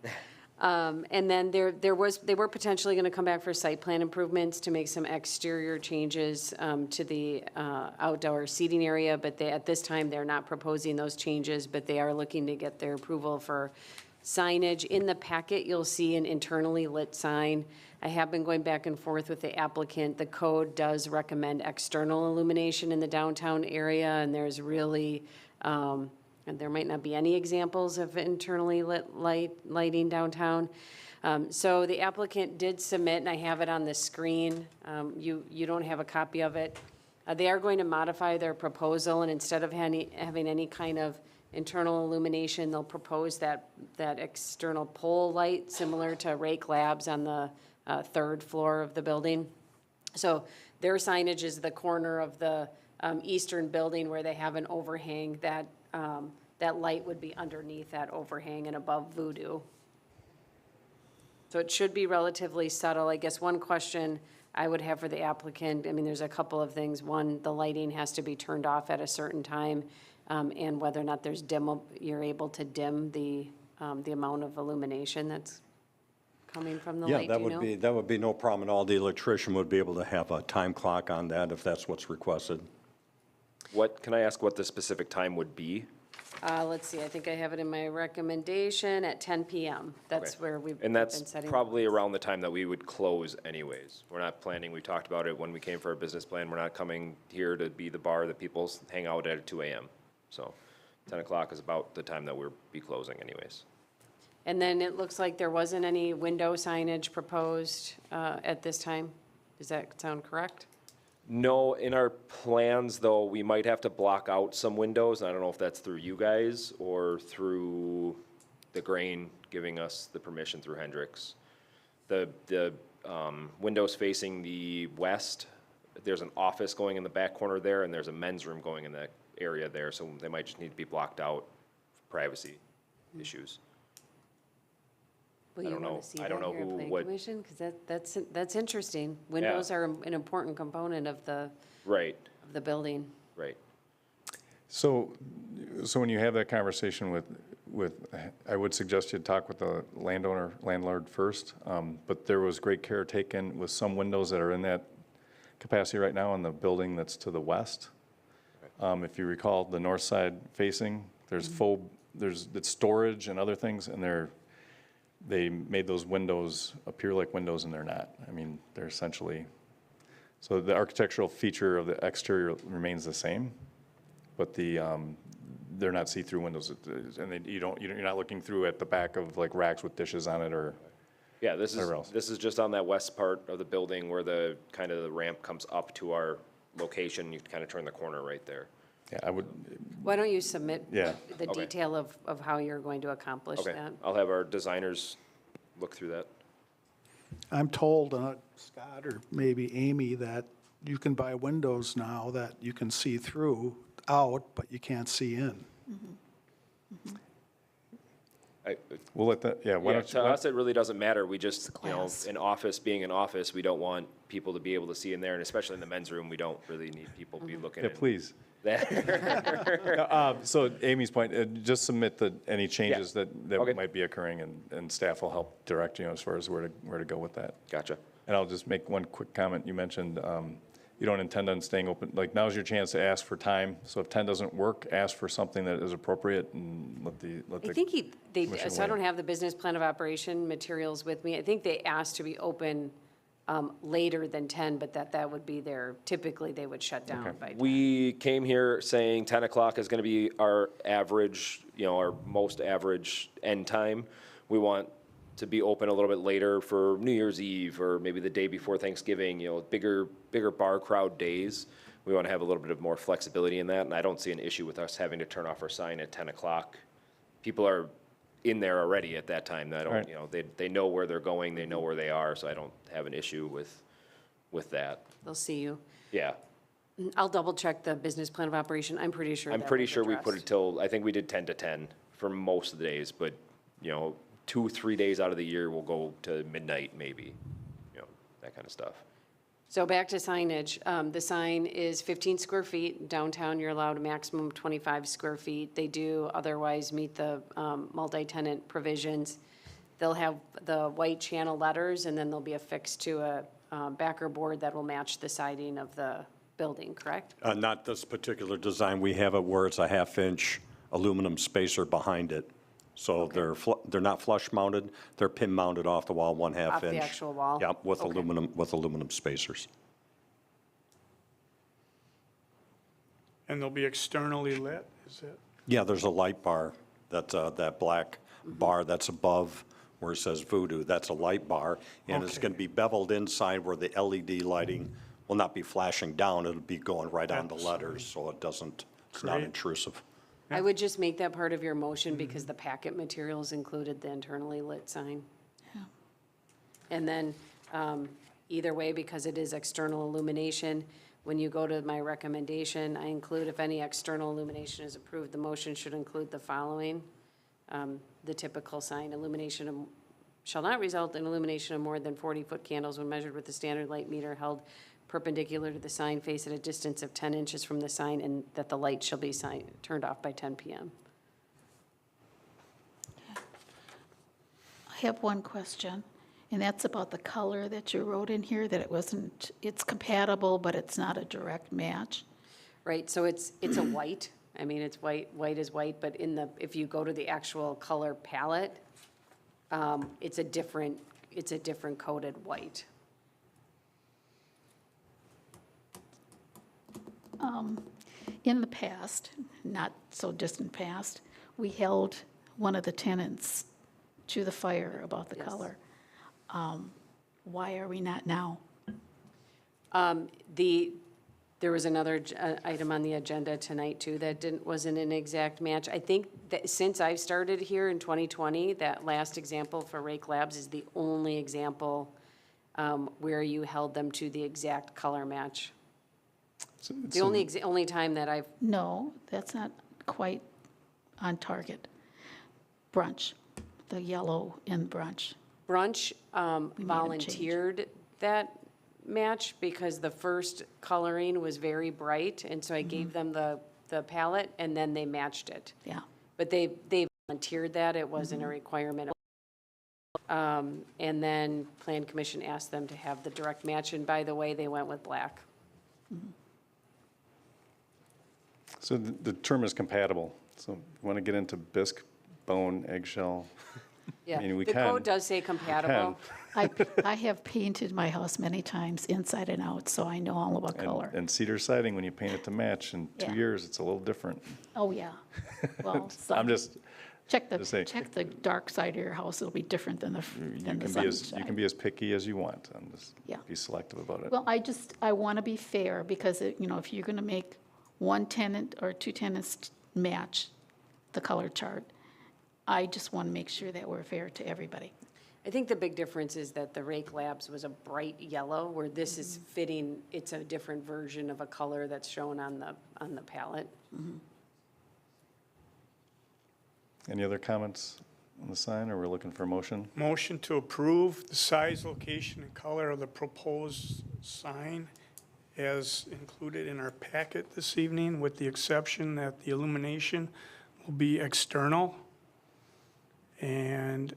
And then they were potentially going to come back for site plan improvements to make some exterior changes to the outdoor seating area, but at this time, they're not proposing those changes, but they are looking to get their approval for signage. In the packet, you'll see an internally lit sign. I have been going back and forth with the applicant. The code does recommend external illumination in the downtown area, and there's really, and there might not be any examples of internally lit lighting downtown. So the applicant did submit, and I have it on the screen. You don't have a copy of it. They are going to modify their proposal, and instead of having any kind of internal illumination, they'll propose that external pole light similar to Rake Labs on the 3rd floor of the building. So their signage is the corner of the eastern building where they have an overhang that light would be underneath that overhang and above Voodoo. So it should be relatively subtle. I guess one question I would have for the applicant, I mean, there's a couple of things. One, the lighting has to be turned off at a certain time. and whether or not there's you're able to dim the amount of illumination that's coming from the Yeah, light, do you know? that would be no problem at all. The electrician would be able to have a time clock on that if that's what's requested. Can I ask what the specific time would be? Let's see, I think I have it in my recommendation at 10 PM. That's Okay. where we've been And that's setting. probably around the time that we would close anyways. We're not planning, we talked about it when we came for our business plan, we're not coming here to be the bar that people hang out at 2 AM. So 10 o'clock is about the time that we'll be closing anyways. And then it looks like there wasn't any window signage proposed at this time. Does that sound correct? No, in our plans, though, we might have to block out some windows. I don't know if that's through you guys or through the grain giving us the permission through Hendricks. The windows facing the west, there's an office going in the back corner there, and there's a men's room going in that area there, so they might just need to be blocked out for privacy issues. Will I you don't want know. to see I that don't know here at who Plan would- Commission? Because that's interesting. Windows are an important component of Right, the building. right. So when you have that conversation with, I would suggest you talk with the landlord first. But there was great care taken with some windows that are in that capacity right now in the building that's to the west. If you recall, the north side facing, there's it's storage and other things, and they made those windows appear like windows, and they're not. I mean, they're essentially, so the architectural feature of the exterior remains the same, but they're not see-through windows, and you're not looking through at the back of like racks with dishes on it or Yeah, this whatever else. is just on that west part of the building where the ramp comes up to our location. You kind of turn the corner right there. Yeah, I would, Why don't you submit Yeah. the Okay. detail of how you're going to accomplish Okay, that? I'll have our designers look through that. I'm told, Scott or maybe Amy, that you can buy windows now that you can see through out, but you can't see in. we'll let that, yeah, why Yeah, don't to you, us, it really doesn't matter. We just, glass. an office being an office, we don't want people to be able to see in there, and especially in the men's room, we don't really need people to be looking yeah, in. please. That- So Amy's point, just submit any changes that Okay. might be occurring, and staff will help direct you as far as where to go with that. Gotcha. And I'll just make one quick comment. You mentioned you don't intend on staying open. Like, now's your chance to ask for time. So if 10 doesn't work, ask for something that is appropriate and let the. I think they, commission so I don't weigh in. have the business plan of operation materials with me. I think they asked to be open later than 10, but that would be typically they would shut down by 10. We came here saying 10 o'clock is going to be our average, our most average end time. We want to be open a little bit later for New Year's Eve or maybe the day before Thanksgiving, bigger bar crowd days. We want to have a little bit of more flexibility in that, and I don't see an issue with us having to turn off our sign at 10 o'clock. People are in there already at that time. I don't, Right. they know where they're going, they know where they are, so I don't have an issue with that. They'll see you. Yeah. I'll double check the business plan of operation. I'm pretty sure I'm that pretty was sure we put addressed. it till, I think we did 10 to 10 for most of the days, but, 2-3 days out of the year, we'll go to midnight maybe, that kind of stuff. So back to signage. The sign is 15 square feet. Downtown, you're allowed a maximum of 25 square feet. They do otherwise meet the multi-tenant provisions. They'll have the white channel letters, and then they'll be affixed to a backer board that will match the siding of the building, correct? Not this particular design. We have it where it's a half-inch aluminum spacer behind it. So they're not flush mounted, they're pin mounted off the wall, 1/2 inch. Off the actual wall? Yep, with Okay. aluminum spacers. And they'll be externally lit, is it? Yeah, there's a light bar, that black bar that's above where it says Voodoo, that's a light bar. And it's Okay. going to be beveled inside where the LED lighting will not be flashing down, it'll be going right on the letters, so it's not Great. intrusive. I would just make that part of your motion because the packet materials included the internally lit sign. Yeah. And then, either way, because it is external illumination, when you go to my recommendation, I include if any external illumination is approved, the motion should include the following. The typical sign, shall not result in illumination of more than 40-foot candles when measured with the standard light meter held perpendicular to the sign, face at a distance of 10 inches from the sign, and that the light shall be turned off by 10 p.m. I have one question, and that's about the color that you wrote in here, that it wasn't, it's compatible, but it's not a direct match. Right, so it's a white. I mean, it's white is white, but if you go to the actual color palette, it's a different coated white. In the past, not so distant past, we held one of the tenants to the fire about the Yes. color. Why are we not now? There was another item on the agenda tonight, too, that wasn't an exact match. I think that since I've started here in 2020, that last example for Rake Labs is the only example where you held them to the exact color match. The only time that I've, No, that's not quite on target. Brunch, the yellow in brunch. Brunch made 'em change. volunteered that match because the first coloring was very bright, and so I gave them the palette, and then they matched it. Yeah. But they volunteered that, it wasn't a requirement. And then Plan Commission asked them to have the direct match, and by the way, they went with black. So the term is compatible. So you want to get into bisque, bone, eggshell? Yeah, mean, we the can. code does say compatible. I have painted my house many times inside and out, so I know all about color. And cedar siding, when you paint it to match, in 2 Yeah. years, it's a little different. Oh, yeah. Well, I'm just, check just saying. the dark side of your house, it'll be different than the sunshine. you can be as picky as you want. And just Yeah. be selective about it. Well, I want to be fair, because, if you're going to make one tenant or two tenants match the color chart, I just want to make sure that we're fair to everybody. I think the big difference is that the Rake Labs was a bright yellow, where this is fitting, it's a different version of a color that's shown on the palette. Any other comments on the sign, or we're looking for a motion? Motion to approve the size, location, and color of the proposed sign as included in our packet this evening, with the exception that the illumination will be external. And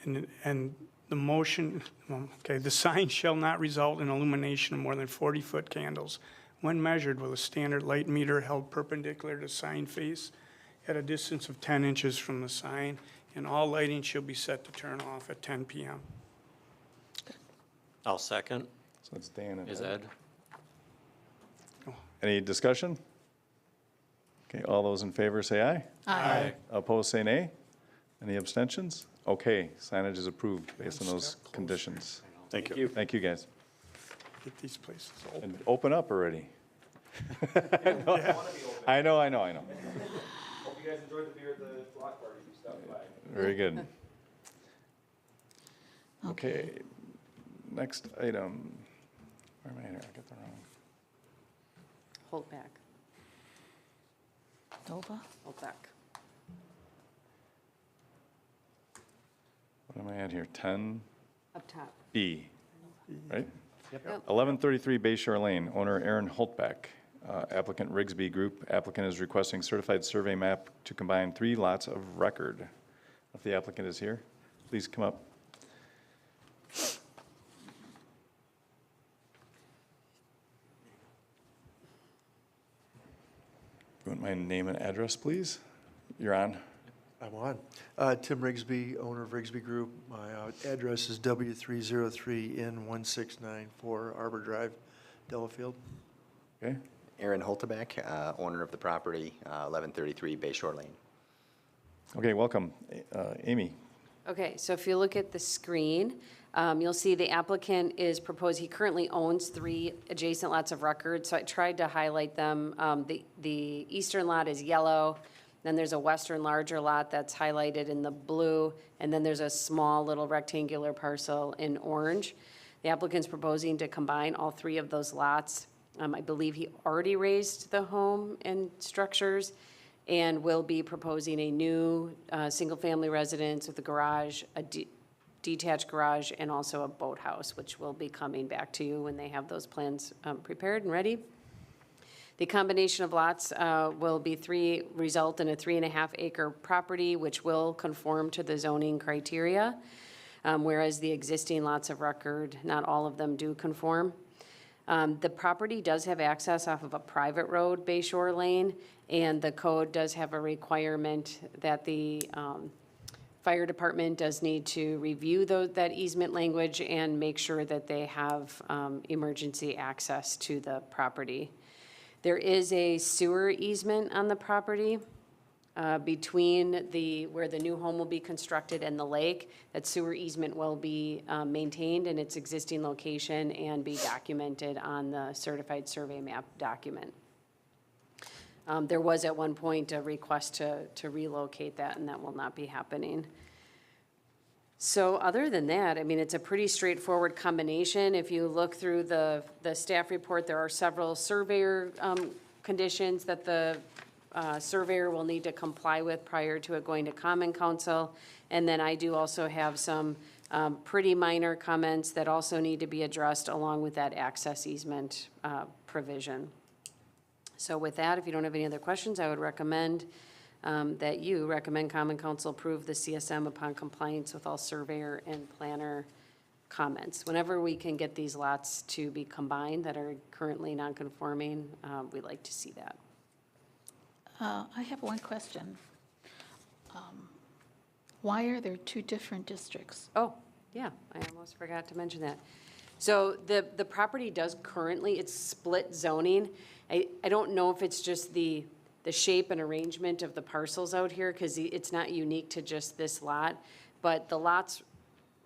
the motion, okay, the sign shall not result in illumination of more than 40-foot candles when measured with a standard light meter held perpendicular to sign face at a distance of 10 inches from the sign, and all lighting shall be set to turn off at 10 p.m. I'll second. So it's Dan and Is Ed. Ed? Any discussion? Okay, all those in favor say aye. Aye. Opposed, say nay. Any abstentions? Okay, signage is approved based on those conditions. Thank you. Thank you, guys. Get these places open. And open up already. I know. Hope you guys enjoyed the beer at the block party you stopped by. Very good. Okay, next item. Where am I here? I got the wrong. Hold back, Nova? hold back. What am I at here? 10B, Up top. right? Yep. 1133 Bayshore Lane, owner Aaron Holtbeck, applicant Rigsby Group. Applicant is requesting certified survey map to combine 3 lots of record. If the applicant is here, please come up. You want my name and address, please? You're on. I'm on. Tim Rigsby, owner of Rigsby Group. My address is W303N1694 Arbor Drive, Delafield. Okay. Aaron Holtebeck, owner of the property, 1133 Bayshore Lane. Okay, welcome. Amy. Okay, so if you look at the screen, you'll see the applicant is proposed, he currently owns 3 adjacent lots of record, so I tried to highlight them. The eastern lot is yellow, then there's a western larger lot that's highlighted in the blue, and then there's a small little rectangular parcel in orange. The applicant's proposing to combine all 3 of those lots. I believe he already raised the home and structures, and will be proposing a new single-family residence with a garage, detached garage and also a boathouse, which will be coming back to you when they have those plans prepared and ready. The combination of lots will result in a 3.5 acre property, which will conform to the zoning criteria, whereas the existing lots of record, not all of them do conform. The property does have access off of a private road, Bayshore Lane, and the code does have a requirement that the fire department does need to review that easement language and make sure that they have emergency access to the property. There is a sewer easement on the property between where the new home will be constructed and the lake. That sewer easement will be maintained in its existing location and be documented on the certified survey map document. There was at one point a request to relocate that, and that will not be happening. So other than that, I mean, it's a pretty straightforward combination. If you look through the staff report, there are several surveyor conditions that the surveyor will need to comply with prior to it going to Common Council. And then I do also have some pretty minor comments that also need to be addressed along with that access easement provision. So with that, if you don't have any other questions, I would recommend that you recommend Common Council approve the CSM upon compliance with all surveyor and planner comments. Whenever we can get these lots to be combined that are currently non-conforming, we like to see that. I have one question. Why are there two different districts? Oh, yeah, I almost forgot to mention that. So the property does currently, it's split zoning. I don't know if it's just the shape and arrangement of the parcels out here, because it's not unique to just this lot, but the lots,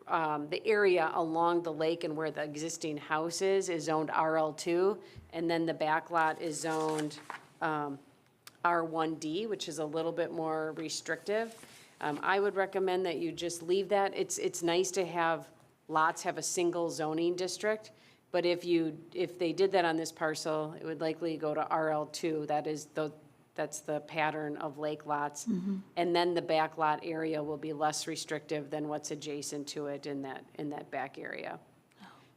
the area along the lake and where the existing house is zoned RL2, and then the back lot is zoned R1D, which is a little bit more restrictive. I would recommend that you just leave that. It's nice to have lots have a single zoning district, but if they did that on this parcel, it would likely go to RL2. That's the pattern of lake lots. Mm-hmm. And then the back lot area will be less restrictive than what's adjacent to it in that back area.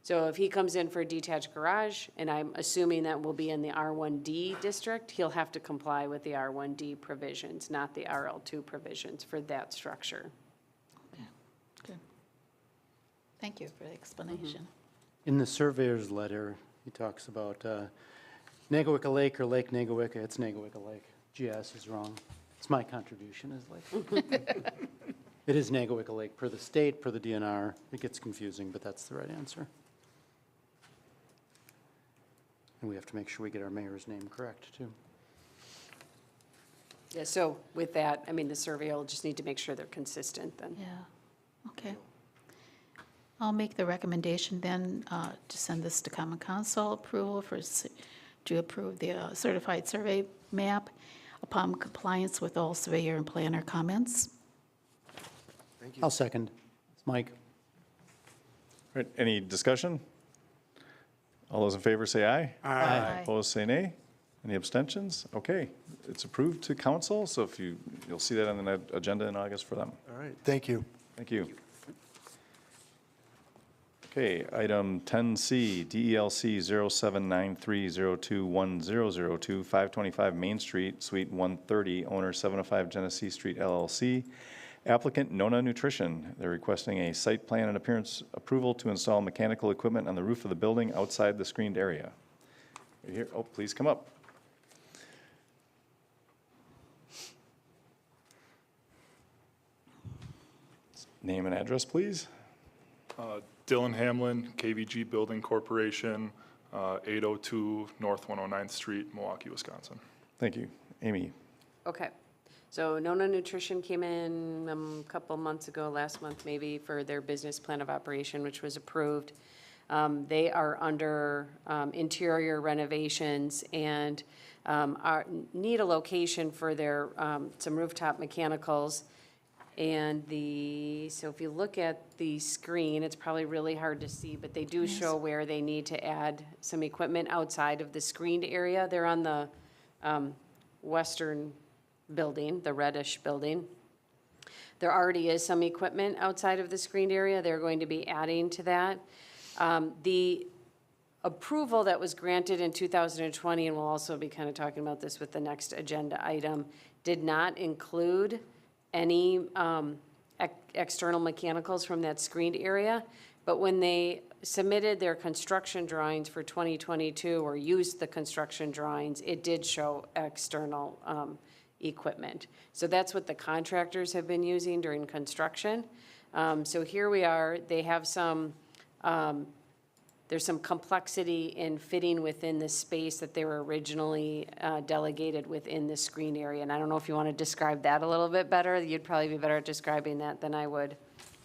So if he comes in for a detached garage, and I'm assuming that will be in the R1D district, he'll have to comply with the R1D provisions, not the RL2 provisions for that structure. Okay, good. Thank you for the explanation. In the surveyor's letter, he talks about Nagawicka Lake or Lake Nagawicka. It's Nagawicka Lake. GS is wrong. It's my contribution as Lake. It is Nagawicka Lake per the state, per the DNR. It gets confusing, but that's the right answer. And we have to make sure we get our mayor's name correct, too. Yeah, so with that, I mean, the surveyor will just need to make sure they're consistent then. Yeah, okay. I'll make the recommendation then to send this to Common Council approval to approve the certified survey map upon compliance with all surveyor and planner comments. Thank you. I'll second. Mike? All right, any discussion? All those in favor say aye. Aye. Opposed, say nay. Any abstentions? Okay, it's approved to council, so if you'll see that on the agenda in August for them. All right, thank you. Thank you. Okay, item 10C, DELC 0793021002, 525 Main Street, Suite 130, owner 705 Genesee Street LLC. Applicant Nona Nutrition. They're requesting a site plan and appearance approval to install mechanical equipment on the roof of the building outside the screened area. Right here, oh, please come up. Name and address, please. Dylan Hamlin, KVG Building Corporation, 802 North 109th Street, Milwaukee, Wisconsin. Thank you. Amy. Okay. So Nona Nutrition came in a couple months ago, last month maybe, for their business plan of operation, which was approved. They are under interior renovations and need a location for their some rooftop mechanicals. And so if you look at the screen, it's probably really hard to see, but they do show where they need to add some equipment outside of the screened area. They're on the western building, the reddish building. There already is some equipment outside of the screened area. They're going to be adding to that. The approval that was granted in 2020, and we'll also be kind of talking about this with the next agenda item, did not include any external mechanicals from that screened area. But when they submitted their construction drawings for 2022 or used the construction drawings, it did show external equipment. So that's what the contractors have been using during construction. So here we are, they have some, there's some complexity in fitting within the space that they were originally delegated within the screen area. And I don't know if you want to describe that a little bit better. You'd probably be better at describing that than I would.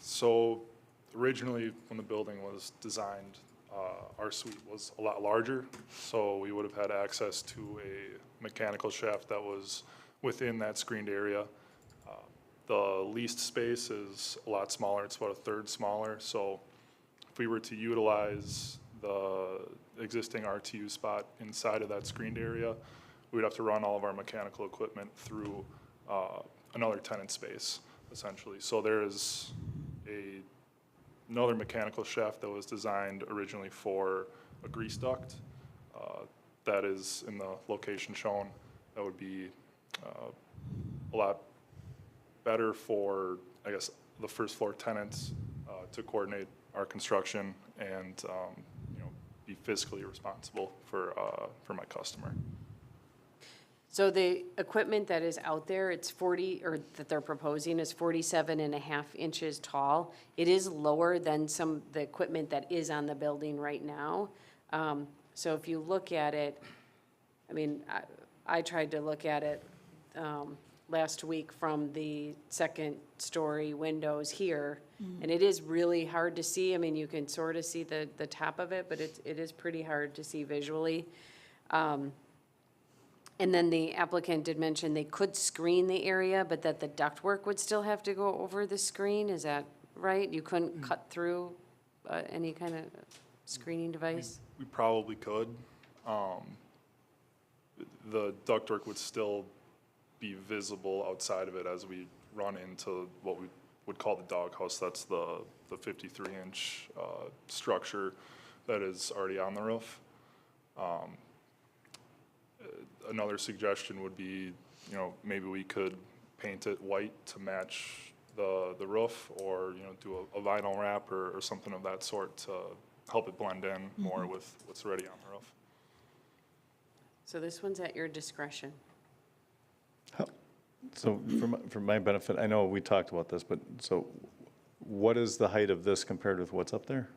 So originally, when the building was designed, our suite was a lot larger, so we would have had access to a mechanical shaft that was within that screened area. The leased space is a lot smaller, it's about a third smaller, so if we were to utilize the existing RTU spot inside of that screened area, we would have to run all of our mechanical equipment through another tenant space, essentially. So there is another mechanical shaft that was designed originally for a grease duct that is in the location shown. That would be a lot better for, I guess, the first floor tenants to coordinate our construction and be fiscally responsible for my customer. So the equipment that is out there, it's 40, or that they're proposing is 47.5 inches tall. It is lower than the equipment that is on the building right now. So if you look at it, I mean, I tried to look at it last week from the second story windows here, and it is really hard to see. I mean, you can sort of see the top of it, but it is pretty hard to see visually. And then the applicant did mention they could screen the area, but that the ductwork would still have to go over the screen. Is that right? You couldn't cut through any kind of screening device? We probably could. The ductwork would still be visible outside of it as we run into what we would call the doghouse. That's the 53-inch structure that is already on the roof. Another suggestion would be, maybe we could paint it white to match the roof, or, do a vinyl wrap or something of that sort to help it blend in more with what's already on the roof. So this one's at your discretion. So for my benefit, I know we talked about this, but so what is the height of this compared with what's up there?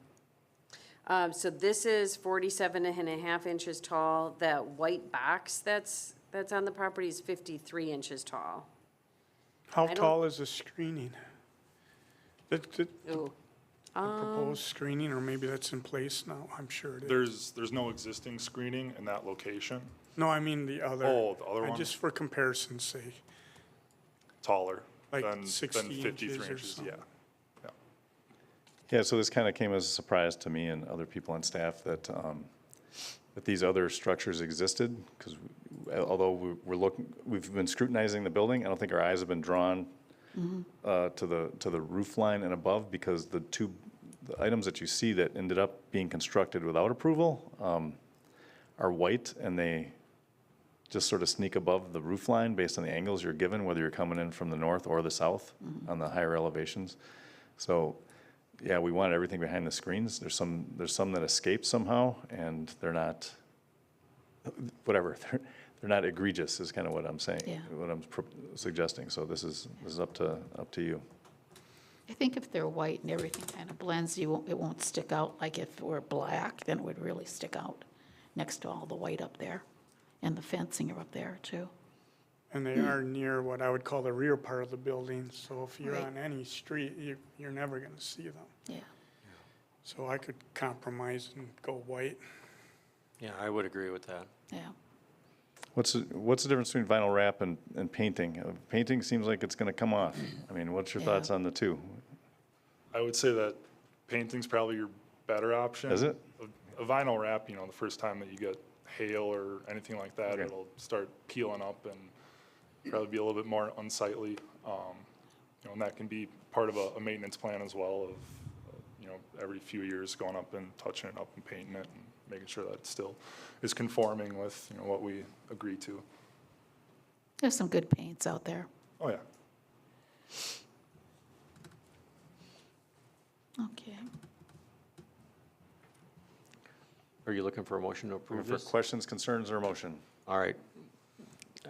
So this is 47.5 inches tall. That white box that's on the property is 53 inches tall. How tall is the screening? The Ooh. proposed screening, or maybe that's in place now, I'm sure it is. There's no existing screening in that location. No, I mean the other. Oh, the other one? Just for comparison's sake. Taller Like than 60 53 inches or inches, something. yeah. Yeah, so this kind of came as a surprise to me and other people on staff that that these other structures existed, because although we've been scrutinizing the building, I don't think our eyes have been drawn to the roof line and above, because the items that you see that ended up being constructed without approval are white, and they just sort of sneak above the roof line based on the angles you're given, whether you're coming in from the north or the south on the higher elevations. So, yeah, we want everything behind the screens. There's some that escape somehow, and they're not, whatever, they're not egregious is kind of what I'm saying, what I'm suggesting. So this is up to you. I think if they're white and everything kind of blends, it won't stick out. Like if it were black, then it would really stick out next to all the white up there. And the fencing are up there too. And they are near what I would call the rear part of the building, so if you're Right. on any street, you're never gonna see them. Yeah. So I could compromise and go white. Yeah, I would agree with that. Yeah. What's the difference between vinyl wrap and painting? Painting seems like it's going to come off. I mean, what's your thoughts on the two? I would say that painting's probably your better option. Is it? A vinyl wrap, the first time that you get hail or anything like that, Okay. it'll start peeling up and probably be a little bit more unsightly. and that can be part of a maintenance plan as well of, every few years going up and touching it up and painting it and making sure that it still is conforming with, what we agree to. There's some good paints out there. Oh, yeah. Okay. Are you looking for a motion to approve For this? questions, concerns, or motion? All right.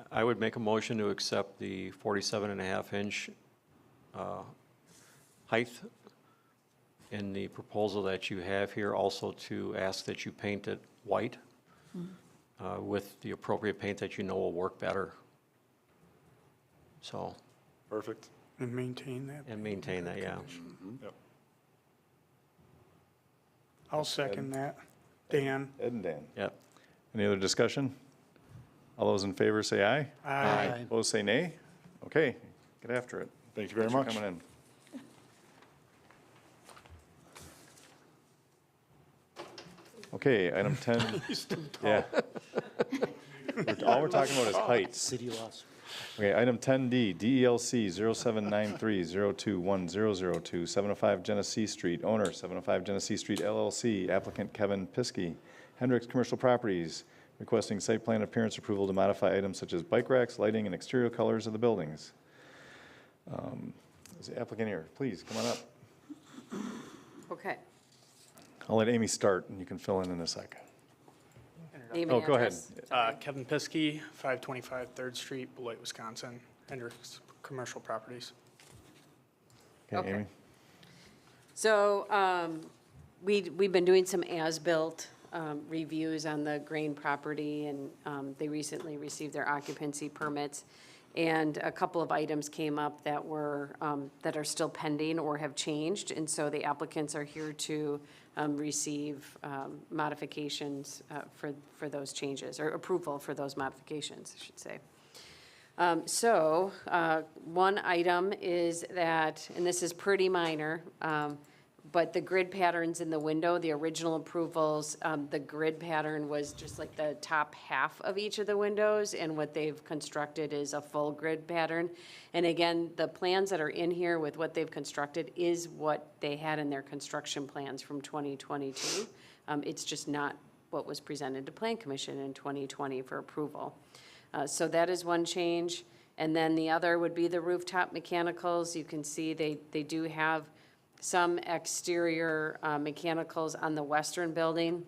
I would make a motion to accept the 47.5-inch height in the proposal that you have here, also to ask that you paint it white with the appropriate paint that you know will work better. So, Perfect. And maintain that. and maintain that, yeah. Yep. I'll second that. Dan? Ed and Dan. Yep. Any other discussion? All those in favor say aye. Aye. Opposed, say nay. Okay, get after it. Thank you very Thanks much. for coming in. Okay, item 10. Yeah. All we're talking about is heights. City laws. Okay, item 10D, DELC 0793-021-002, 705 Genesee Street, owner 705 Genesee Street LLC, applicant Kevin Piskey, Hendricks Commercial Properties, requesting site plan appearance approval to modify items such as bike racks, lighting, and exterior colors of the buildings. Is the applicant here? Please, come on up. Okay. I'll let Amy start, and you can fill in a sec. Name Oh, and go ahead. address. Kevin Piskey, 525 3rd Street, Beloit, Wisconsin, Hendricks Commercial Properties. Okay, Amy? So we've been doing some as-built reviews on the Grain property, and they recently received their occupancy permits. And a couple of items came up that were, that are still pending or have changed. And so the applicants are here to receive modifications for those changes, or approval for those modifications, I should say. One item is that, and this is pretty minor, but the grid patterns in the window, the original approvals, the grid pattern was just like the top half of each of the windows, and what they've constructed is a full grid pattern. And again, the plans that are in here with what they've constructed is what they had in their construction plans from 2022. It's just not what was presented to Plan Commission in 2020 for approval. So that is one change. And then the other would be the rooftop mechanicals. You can see they do have some exterior mechanicals on the western building.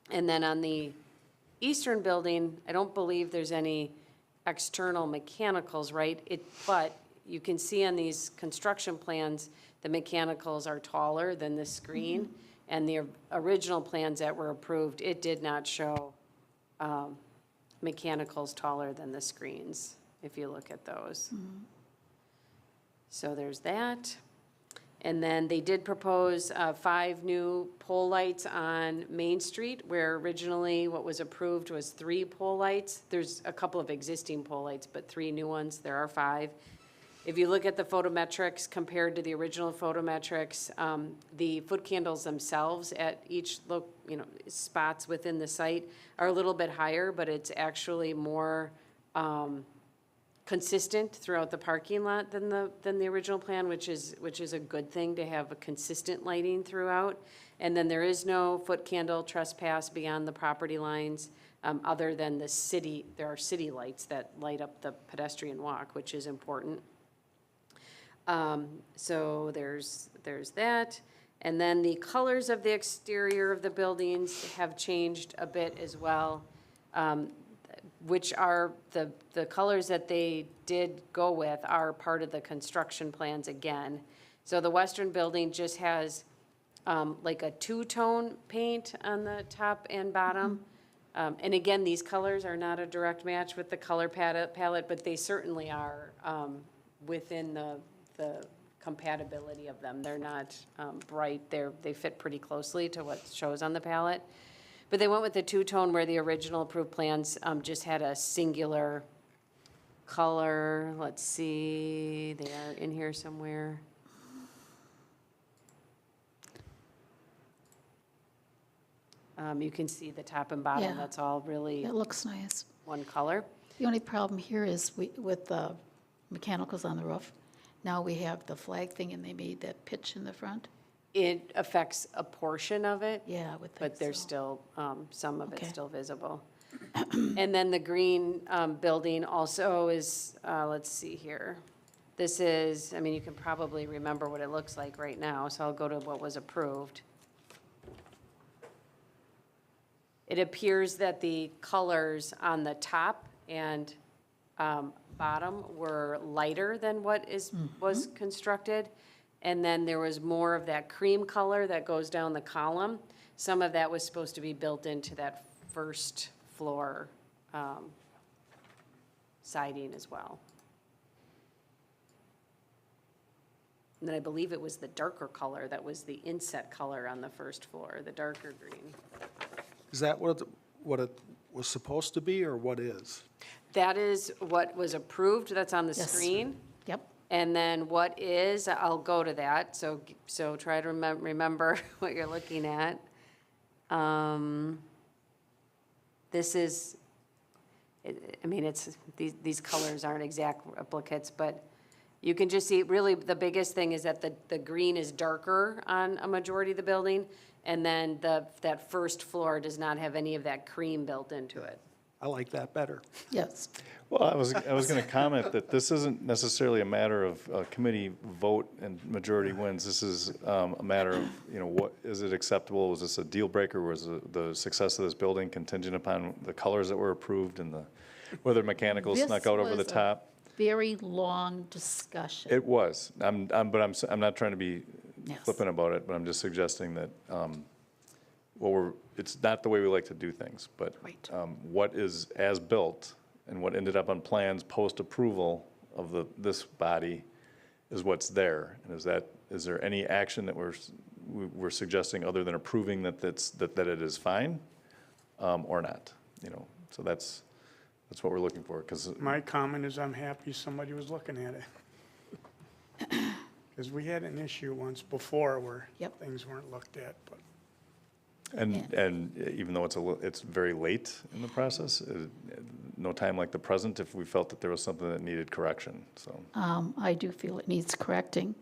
And then on the eastern building, I don't believe there's any external mechanicals, right? But you can see on these construction plans, the mechanicals are taller than the screen. And the original plans that were approved, it did not show mechanicals taller than the screens, if you look at those. So there's that. And then they did propose 5 new pole lights on Main Street, where originally what was approved was 3 pole lights. There's a couple of existing pole lights, but 3 new ones. There are 5. If you look at the photometrics compared to the original photometrics, the foot candles themselves at each spots within the site are a little bit higher, but it's actually more consistent throughout the parking lot than the original plan, which is a good thing to have a consistent lighting throughout. And then there is no foot candle trespass beyond the property lines, other than there are city lights that light up the pedestrian walk, which is important. So there's that. And then the colors of the exterior of the buildings have changed a bit as well, which are the colors that they did go with are part of the construction plans again. So the western building just has like a 2-tone paint on the top and bottom. And again, these colors are not a direct match with the color palette, but they certainly are within the compatibility of them. They're not bright. They fit pretty closely to what shows on the palette. But they went with the 2-tone where the original approved plans just had a singular color. Let's see, they are in here somewhere. You can see the top and bottom. Yeah. That's all really It looks nice. one color. The only problem here is with the mechanicals on the roof, Now we have the flag thing and they made that pitch in the front? It affects a portion of it. Yeah, I would think But there's so. still, some of it's Okay. still visible. And then the green building also is, let's see here. This is, I mean, you can probably remember what it looks like right now, so I'll go to what was approved. It appears that the colors on the top and bottom were lighter than what was constructed. And then there was more of that cream color that goes down the column. Some of that was supposed to be built into that first floor siding as well. And then I believe it was the darker color that was the inset color on the first floor, the darker green. Is that what it was supposed to be, or what is? That is what was approved, that's on the Yes. screen. Yep. And then what is, I'll go to that, so try to remember what you're looking at. This is, I mean, it's, these colors aren't exact replicates, but you can just see, really, the biggest thing is that the green is darker on a majority of the building, and then that first floor does not have any of that cream built into it. I like that better. Yes. Well, I was going to comment that this isn't necessarily a matter of committee vote and majority wins. This is a matter of, what, is it acceptable? Was this a deal breaker? Was the success of this building contingent upon the colors that were approved and whether mechanical snuck out over the top? Very long discussion. It was. I'm not trying to be Yes. flippant about it, but I'm just suggesting that, it's not the way we like to do things, but Right. what is as built and what ended up on plans post-approval of this body is what's there. And is there any action that we're suggesting other than approving that it is fine, or not? So that's what we're looking for, because My comment is I'm happy somebody was looking at it. Because we had an issue once before where Yep. things weren't looked at, but And even though it's very late in the process, no time like the present if we felt that there was something that needed correction, so. I do feel it needs correcting,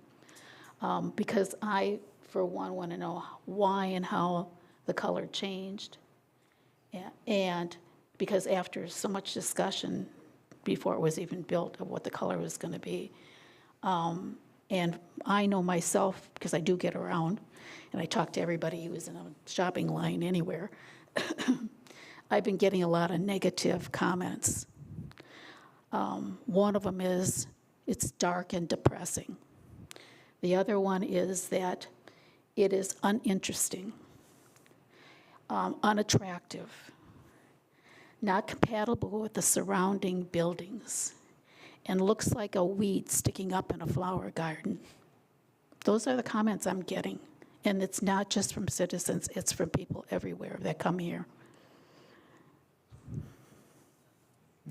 because I, for one, want to know why and how the color changed. And because after so much discussion before it was even built of what the color was going to be, and I know myself, because I do get around, and I talk to everybody who is in a shopping line anywhere, I've been getting a lot of negative comments. One of them is, it's dark and depressing. The other one is that it is uninteresting, unattractive, not compatible with the surrounding buildings, and looks like a weed sticking up in a flower garden. Those are the comments I'm getting. And it's not just from citizens, it's from people everywhere that come here.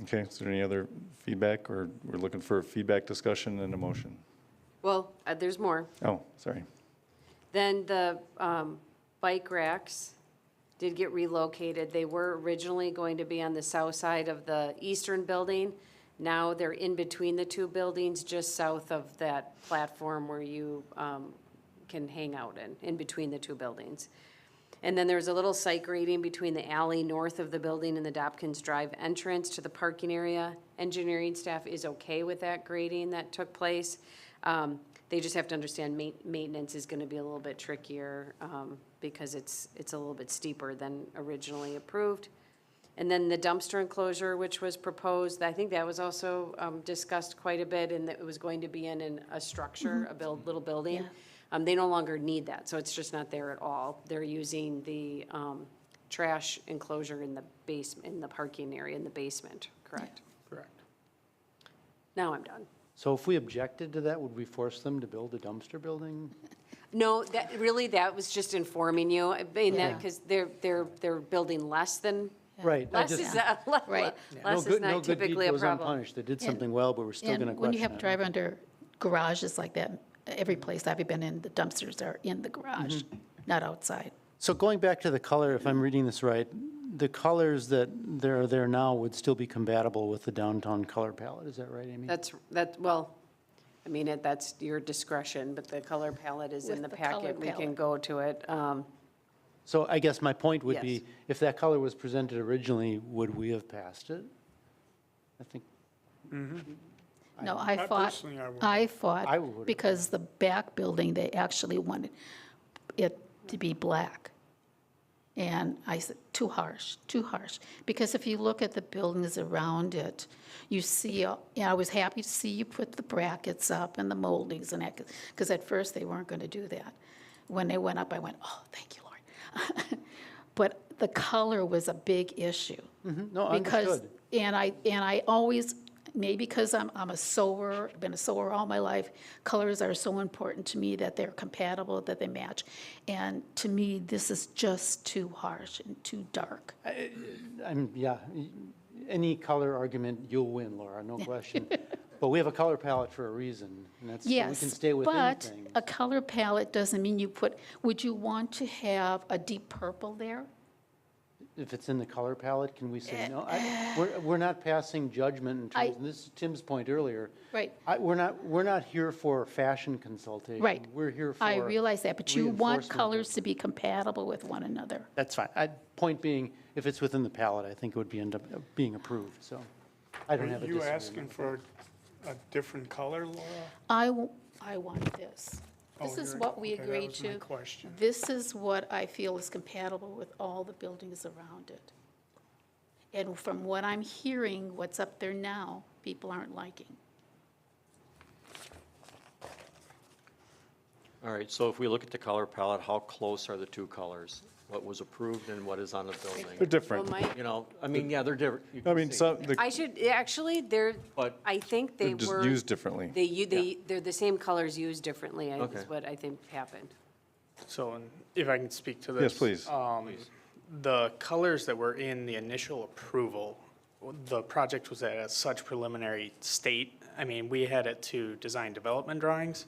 Okay, is there any other feedback, or we're looking for a feedback discussion and a motion? Well, there's more. Oh, sorry. Then the bike racks did get relocated. They were originally going to be on the south side of the eastern building. Now they're in between the two buildings, just south of that platform where you can hang out in between the two buildings. And then there's a little site grading between the alley north of the building and the Dopkins Drive entrance to the parking area. Engineering staff is okay with that grading that took place. They just have to understand maintenance is gonna be a little bit trickier because it's a little bit steeper than originally approved. And then the dumpster enclosure, which was proposed, I think that was also discussed quite a bit, and that it was going to be in a structure, a little building. They no longer need that, so it's just not there at all. They're using the trash enclosure in the in the parking area in the basement, correct? correct. Now I'm done. So if we objected to that, would we force them to build a dumpster building? No, that was just informing you, because they're building less than, Right. less is Right. less is not typically a No good deed goes problem. unpunished. They did something well, but we're still going to And when you question have to it. drive under garages like that, every place I've been in, the dumpsters are in the garage, not outside. So going back to the color, if I'm reading this right, the colors that are there now would still be compatible with the downtown color palette, is that right, Amy? Well, I mean, that's your discretion, but the color palette is in With the the color packet. We can palette. go to it. So I guess my point would Yes. be, if that color was presented originally, would we have passed it? I think, No, I I fought, personally, I would. I I fought would've. because the back building, they actually wanted it to be black. And I said, too harsh, too harsh. Because if you look at the buildings around it, you see, I was happy to see you put the brackets up and the moldings and that, because at first they weren't going to do that. When they went up, I went, oh, thank you, Lord. But the color was a big issue. no, Because, understood. and I always, maybe because I'm a sewer, been a sewer all my life, colors are so important to me that they're compatible, that they match. And to me, this is just too harsh and too dark. Any color argument, you'll win, Laura, no question. But we have a color palette for a reason, and that's, so we can Yes, stay within but things. a color palette doesn't mean you put, would you want to have a deep purple there? If it's in the color palette, can we say no? We're not passing judgment in terms, and this is Tim's point earlier. Right. We're not here for fashion consultation. Right. We're here for I realize that, but you want reinforcement. colors to be compatible with one another. That's fine. Point being, if it's within the palette, I think it would end up being approved, so I don't have a Are you disagreement. asking for a different color, Laura? I want this. This Oh, is you're- what we okay, that agreed was my to. question. This is what I feel is compatible with all the buildings around it. And from what I'm hearing, what's up there now, people aren't liking. All right, so if we look at the color palette, how close are the two colors? What was approved and what is on the building? They're different. Well, Mike, You know, I mean, yeah, they're different. You I can mean, see. some, I should, actually, But- I think they they're just were. used differently. They're the same colors used differently, Okay. is what I think happened. So, and if I can speak to this. Yes, please. The colors that were in the initial approval, the project was at such preliminary state. I mean, we had it to design development drawings,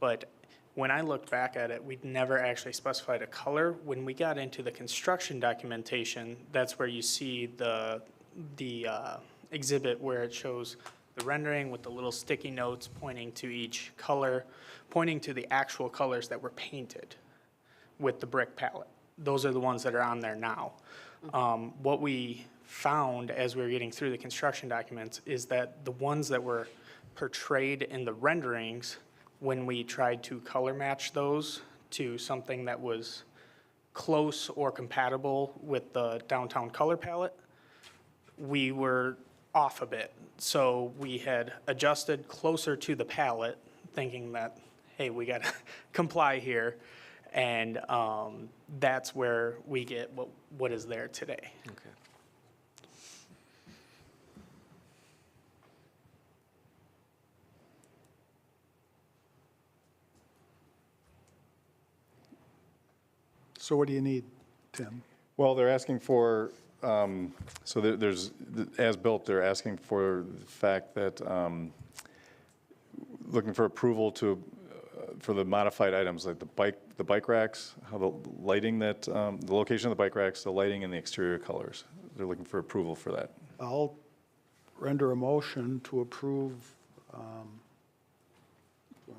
but when I looked back at it, we'd never actually specified a color. When we got into the construction documentation, that's where you see the exhibit where it shows the rendering with the little sticky notes pointing to each color, pointing to the actual colors that were painted with the brick palette. Those are the ones that are on there now. What we found as we were getting through the construction documents is that the ones that were portrayed in the renderings, when we tried to color match those to something that was close or compatible with the downtown color palette, we were off a bit. So we had adjusted closer to the palette, thinking that, hey, we got to comply here. And that's where we get what is there today. Okay. So what do you need, Tim? Well, they're asking for, so there's, as built, they're asking for the fact that, looking for approval to, for the modified items, like the bike racks, how the lighting that, the location of the bike racks, the lighting and the exterior colors. They're looking for approval for that. I'll render a motion to approve.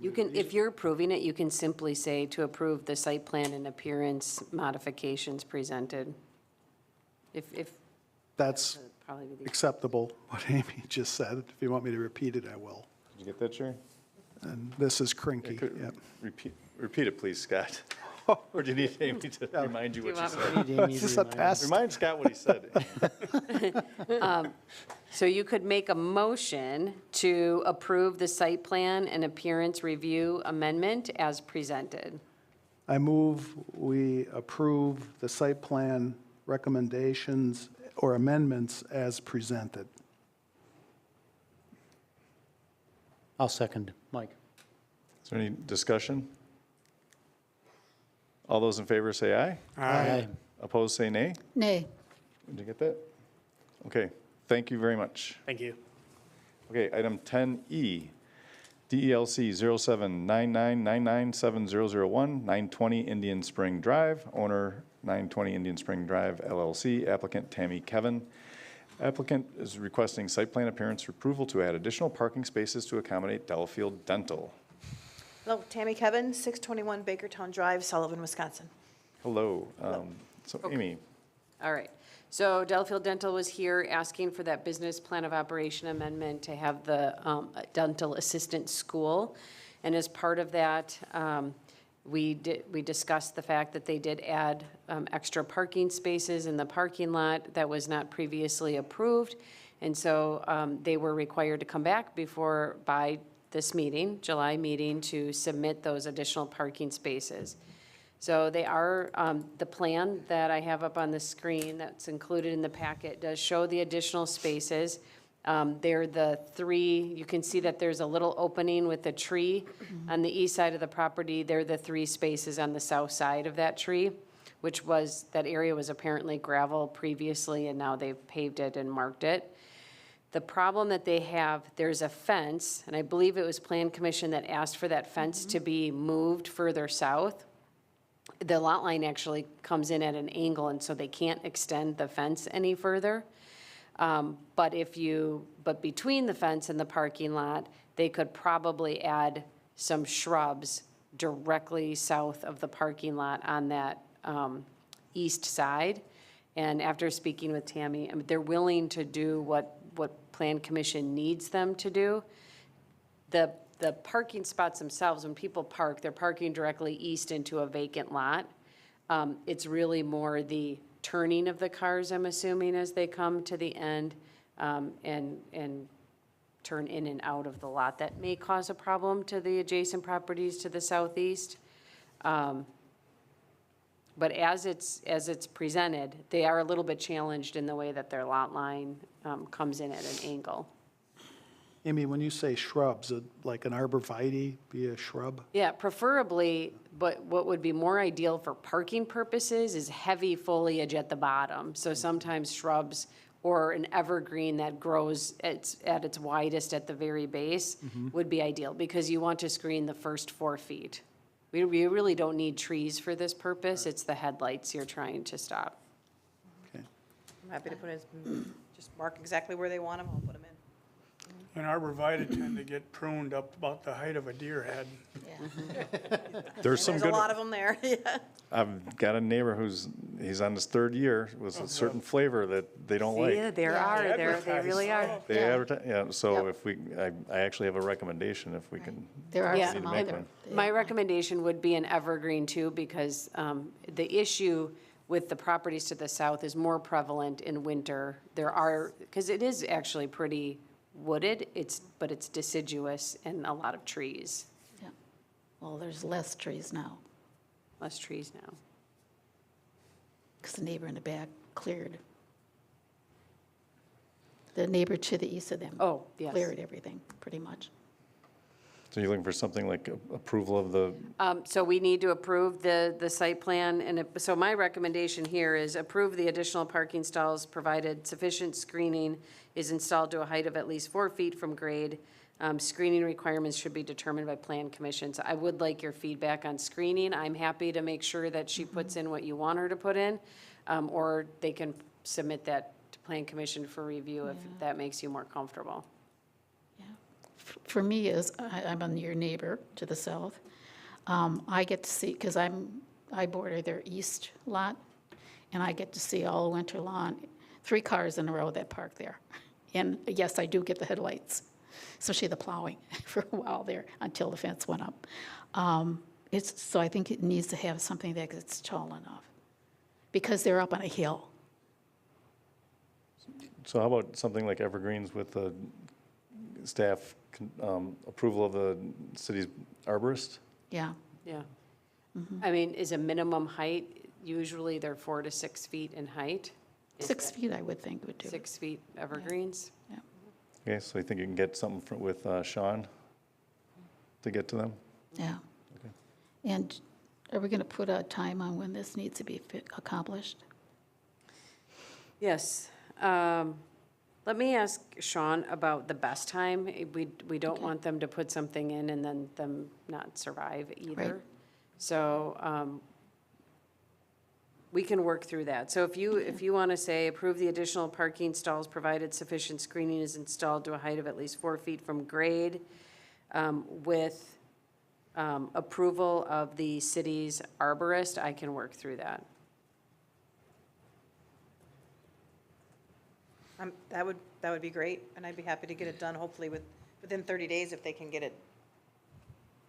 You can, if you're approving it, you can simply say to approve the site plan and appearance modifications presented. If, That's probably be the. acceptable, what Amy just said. If you want me to repeat it, I will. Did you get that, Sherry? And this is Crinky, yep. Repeat it, please, Scott. Or do you need Amy to remind you what you said? This is a test. Remind Scott what he said. So you could make a motion to approve the site plan and appearance review amendment as presented. I move we approve the site plan recommendations or amendments as presented. I'll second, Mike. Is there any discussion? All those in favor say aye. Aye. Opposed, say nay. Nay. Did you get that? Okay, thank you very much. Thank you. Okay, item 10E, DELC 0799997001, 920 Indian Spring Drive, owner 920 Indian Spring Drive LLC, applicant Tammy Kevin. Applicant is requesting site plan appearance approval to add additional parking spaces to accommodate Delafield Dental. Hello, Tammy Kevin, 621 Bakertown Drive, Sullivan, Wisconsin. Hello. So Amy, All right. So Delafield Dental was here asking for that business plan of operation amendment to have the dental assistant school. And as part of that, we discussed the fact that they did add extra parking spaces in the parking lot that was not previously approved. And so they were required to come back by this meeting, July meeting, to submit those additional parking spaces. So they are, the plan that I have up on the screen that's included in the packet does show the additional spaces. They're the three, you can see that there's a little opening with a tree on the east side of the property. They're the 3 spaces on the south side of that tree, that area was apparently gravel previously, and now they've paved it and marked it. The problem that they have, there's a fence, and I believe it was Plan Commission that asked for that fence to be moved further south. The lot line actually comes in at an angle, and so they can't extend the fence any further. But between the fence and the parking lot, they could probably add some shrubs directly south of the parking lot on that east side. And after speaking with Tammy, I mean, they're willing to do what Plan Commission needs them to do. The parking spots themselves, when people park, they're parking directly east into a vacant lot. It's really more the turning of the cars, I'm assuming, as they come to the end and turn in and out of the lot. That may cause a problem to the adjacent properties to the southeast. But as it's presented, they are a little bit challenged in the way that their lot line comes in at an angle. Amy, when you say shrubs, like an arborvitae be a shrub? Yeah, preferably, but what would be more ideal for parking purposes is heavy foliage at the bottom. So sometimes shrubs or an evergreen that grows at its widest at the very base would be ideal, because you want to screen the first 4 feet. We really don't need trees for this purpose. It's the headlights you're trying to stop. Okay. I'm happy to put it, just mark exactly where they want them, I'll put them in. And arborvitae tend to get pruned up about the height of a deer head. there's some There's good. a lot of them there, yeah. I've got a neighbor he's on his 3rd year with a certain flavor that they don't like. Yeah, they really are. They advertise, yeah, so if I actually have a recommendation if we can. There are Yeah. some Need to make out there. one. My recommendation would be an evergreen too, because the issue with the properties to the south is more prevalent in winter. Because it is actually pretty wooded, but it's deciduous and a lot of trees. Yeah. Well, there's less trees now, Less trees now. because the neighbor in the back cleared. The neighbor to the east of them. Oh, yes. Cleared everything, pretty much. So you're looking for something like approval of the, So we need to approve the site plan, and so my recommendation here is approve the additional parking stalls provided sufficient screening is installed to a height of at least 4 feet from grade. Screening requirements should be determined by Plan Commission. So I would like your feedback on screening. I'm happy to make sure that she puts in what you want her to put in, or they can submit that to Plan Commission for review if that makes you more comfortable. For me, I'm a near neighbor to the south. I get to see, because I border their east lot, and I get to see all winter long, 3 cars in a row that park there. And yes, I do get the headlights, especially the plowing for a while there until the fence went up. So I think it needs to have something that's tall enough, because they're up on a hill. so how about something like evergreens with the staff approval of the city's arborist? Yeah. Yeah. I mean, is a minimum height, usually they're 4 to 6 feet in height? 6 feet, I would think, would do. 6 feet evergreens? Yeah. Okay, so you think you can get something with Sean to get to them? Yeah. Okay. And are we going to put a time on when this needs to be accomplished? Yes. Let me ask Sean about the best time. We don't want them to put something in and then them not survive either. Right. So We can work through that. So if you want to say, approve the additional parking stalls provided sufficient screening is installed to a height of at least 4 feet from grade, with approval of the city's arborist, I can work through that. That would be great, and I'd be happy to get it done, hopefully within 30 days if they can get it,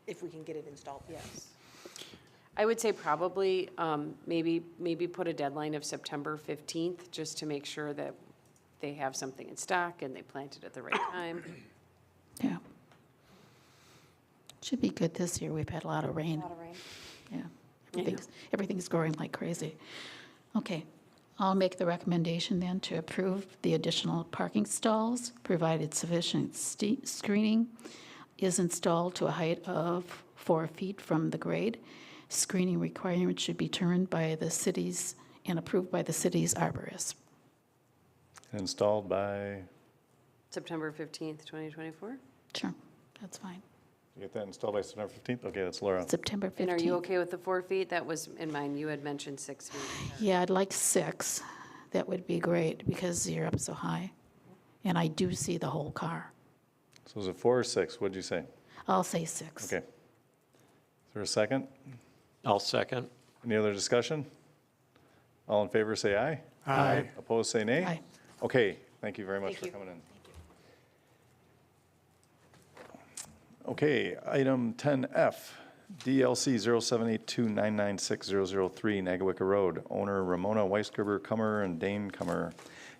if we can get it installed. Yes. I would say probably, maybe put a deadline of September 15th, just to make sure that they have something in stock and they plant it at the right time. Yeah. Should be good this year. We've had a lot of rain. A lot of rain. Yeah. Everything's growing like crazy. Okay. I'll make the recommendation then to approve the additional parking stalls, provided sufficient screening is installed to a height of 4 feet from the grade. Screening requirements should be determined by the city's and approved by the city's arborist. Installed by, September 15th, 2024? Sure, that's fine. you get that installed by September 15th? Okay, that's Laura. September 15th. And are you okay with the 4 feet? That was in mind. You had mentioned 6 feet. Yeah, I'd like 6. That would be great because you're up so high. And I do see the whole car. So is it 4 or 6? What'd you say? I'll say 6. Okay. Is there a second? I'll second. Any other discussion? All in favor, say aye. Aye. Opposed, say nay. Aye. Okay, thank you very much Thank for you. coming in. Okay, item 10F, DLC 0782996003, Nagawicca Road. Owner Ramona Weisgerber Kummer and Dane Kummer.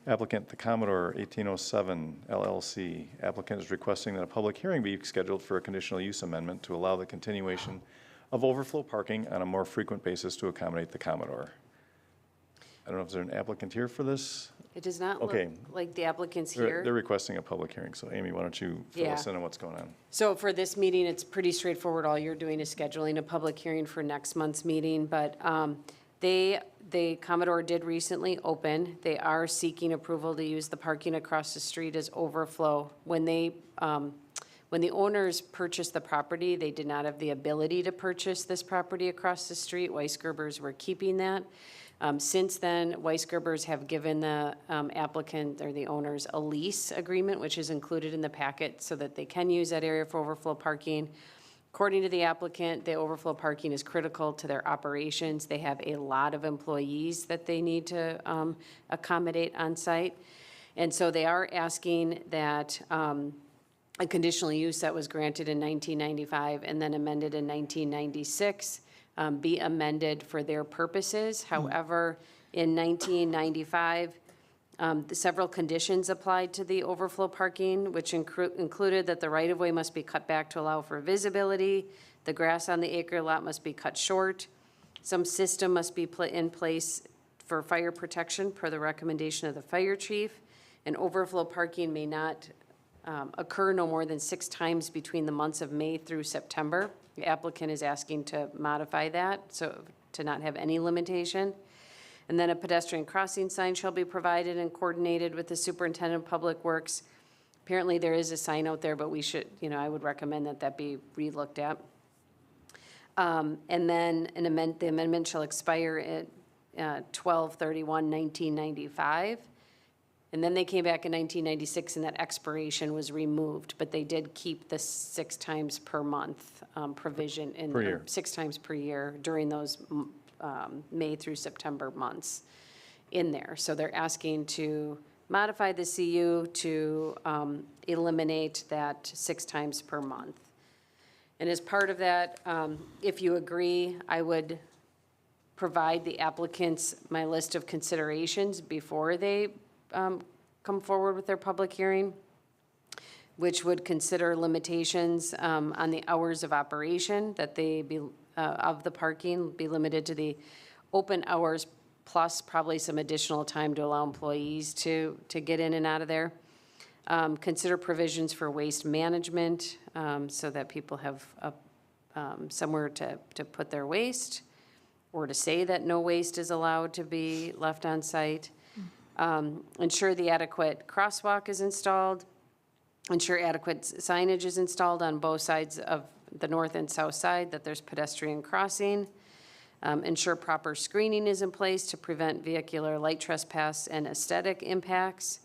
Applicant The Commodore 1807 LLC. Applicant is requesting that a public hearing be scheduled for a conditional use amendment to allow the continuation of overflow parking on a more frequent basis to accommodate the Commodore. I don't know if there's an applicant here for this? It does not look Okay. like the applicant's They're here. requesting a public hearing, so Amy, why don't you fill us Yeah. in on what's going on? So for this meeting, it's pretty straightforward. All you're doing is scheduling a public hearing for next month's meeting. But the Commodore did recently open. They are seeking approval to use the parking across the street as overflow. When the owners purchased the property, they did not have the ability to purchase this property across the street. Weisgerbers were keeping that. Since then, Weisgerbers have given the applicant or the owners a lease agreement, which is included in the packet, so that they can use that area for overflow parking. According to the applicant, the overflow parking is critical to their operations. They have a lot of employees that they need to accommodate on site. And so they are asking that a conditional use that was granted in 1995 and then amended in 1996 be amended for their purposes. However, in 1995, several conditions applied to the overflow parking, which included that the right-of-way must be cut back to allow for visibility, the grass on the acre lot must be cut short, some system must be put in place for fire protection per the recommendation of the fire chief, and overflow parking may not occur no more than 6 times between the months of May through September. The applicant is asking to modify that, so to not have any limitation. And then a pedestrian crossing sign shall be provided and coordinated with the superintendent of public works. Apparently, there is a sign out there, but we should, I would recommend that that be relooked at. And then the amendment shall expire at 12/31/1995. And then they came back in 1996, and that expiration was removed, but they did keep the 6 times per month provision in Per year. 6 times per year during those May through September months in there. So they're asking to modify the CU to eliminate that 6 times per month. And as part of that, if you agree, I would provide the applicants my list of considerations before they come forward with their public hearing, which would consider limitations on the hours of operation, that they be, of the parking, be limited to the open hours, plus probably some additional time to allow employees to get in and out of there. Consider provisions for waste management, so that people have somewhere to put their waste, or to say that no waste is allowed to be left on site. Ensure the adequate crosswalk is installed. Ensure adequate signage is installed on both sides of the north and south side, that there's pedestrian crossing. Ensure proper screening is in place to prevent vehicular light trespass and aesthetic impacts.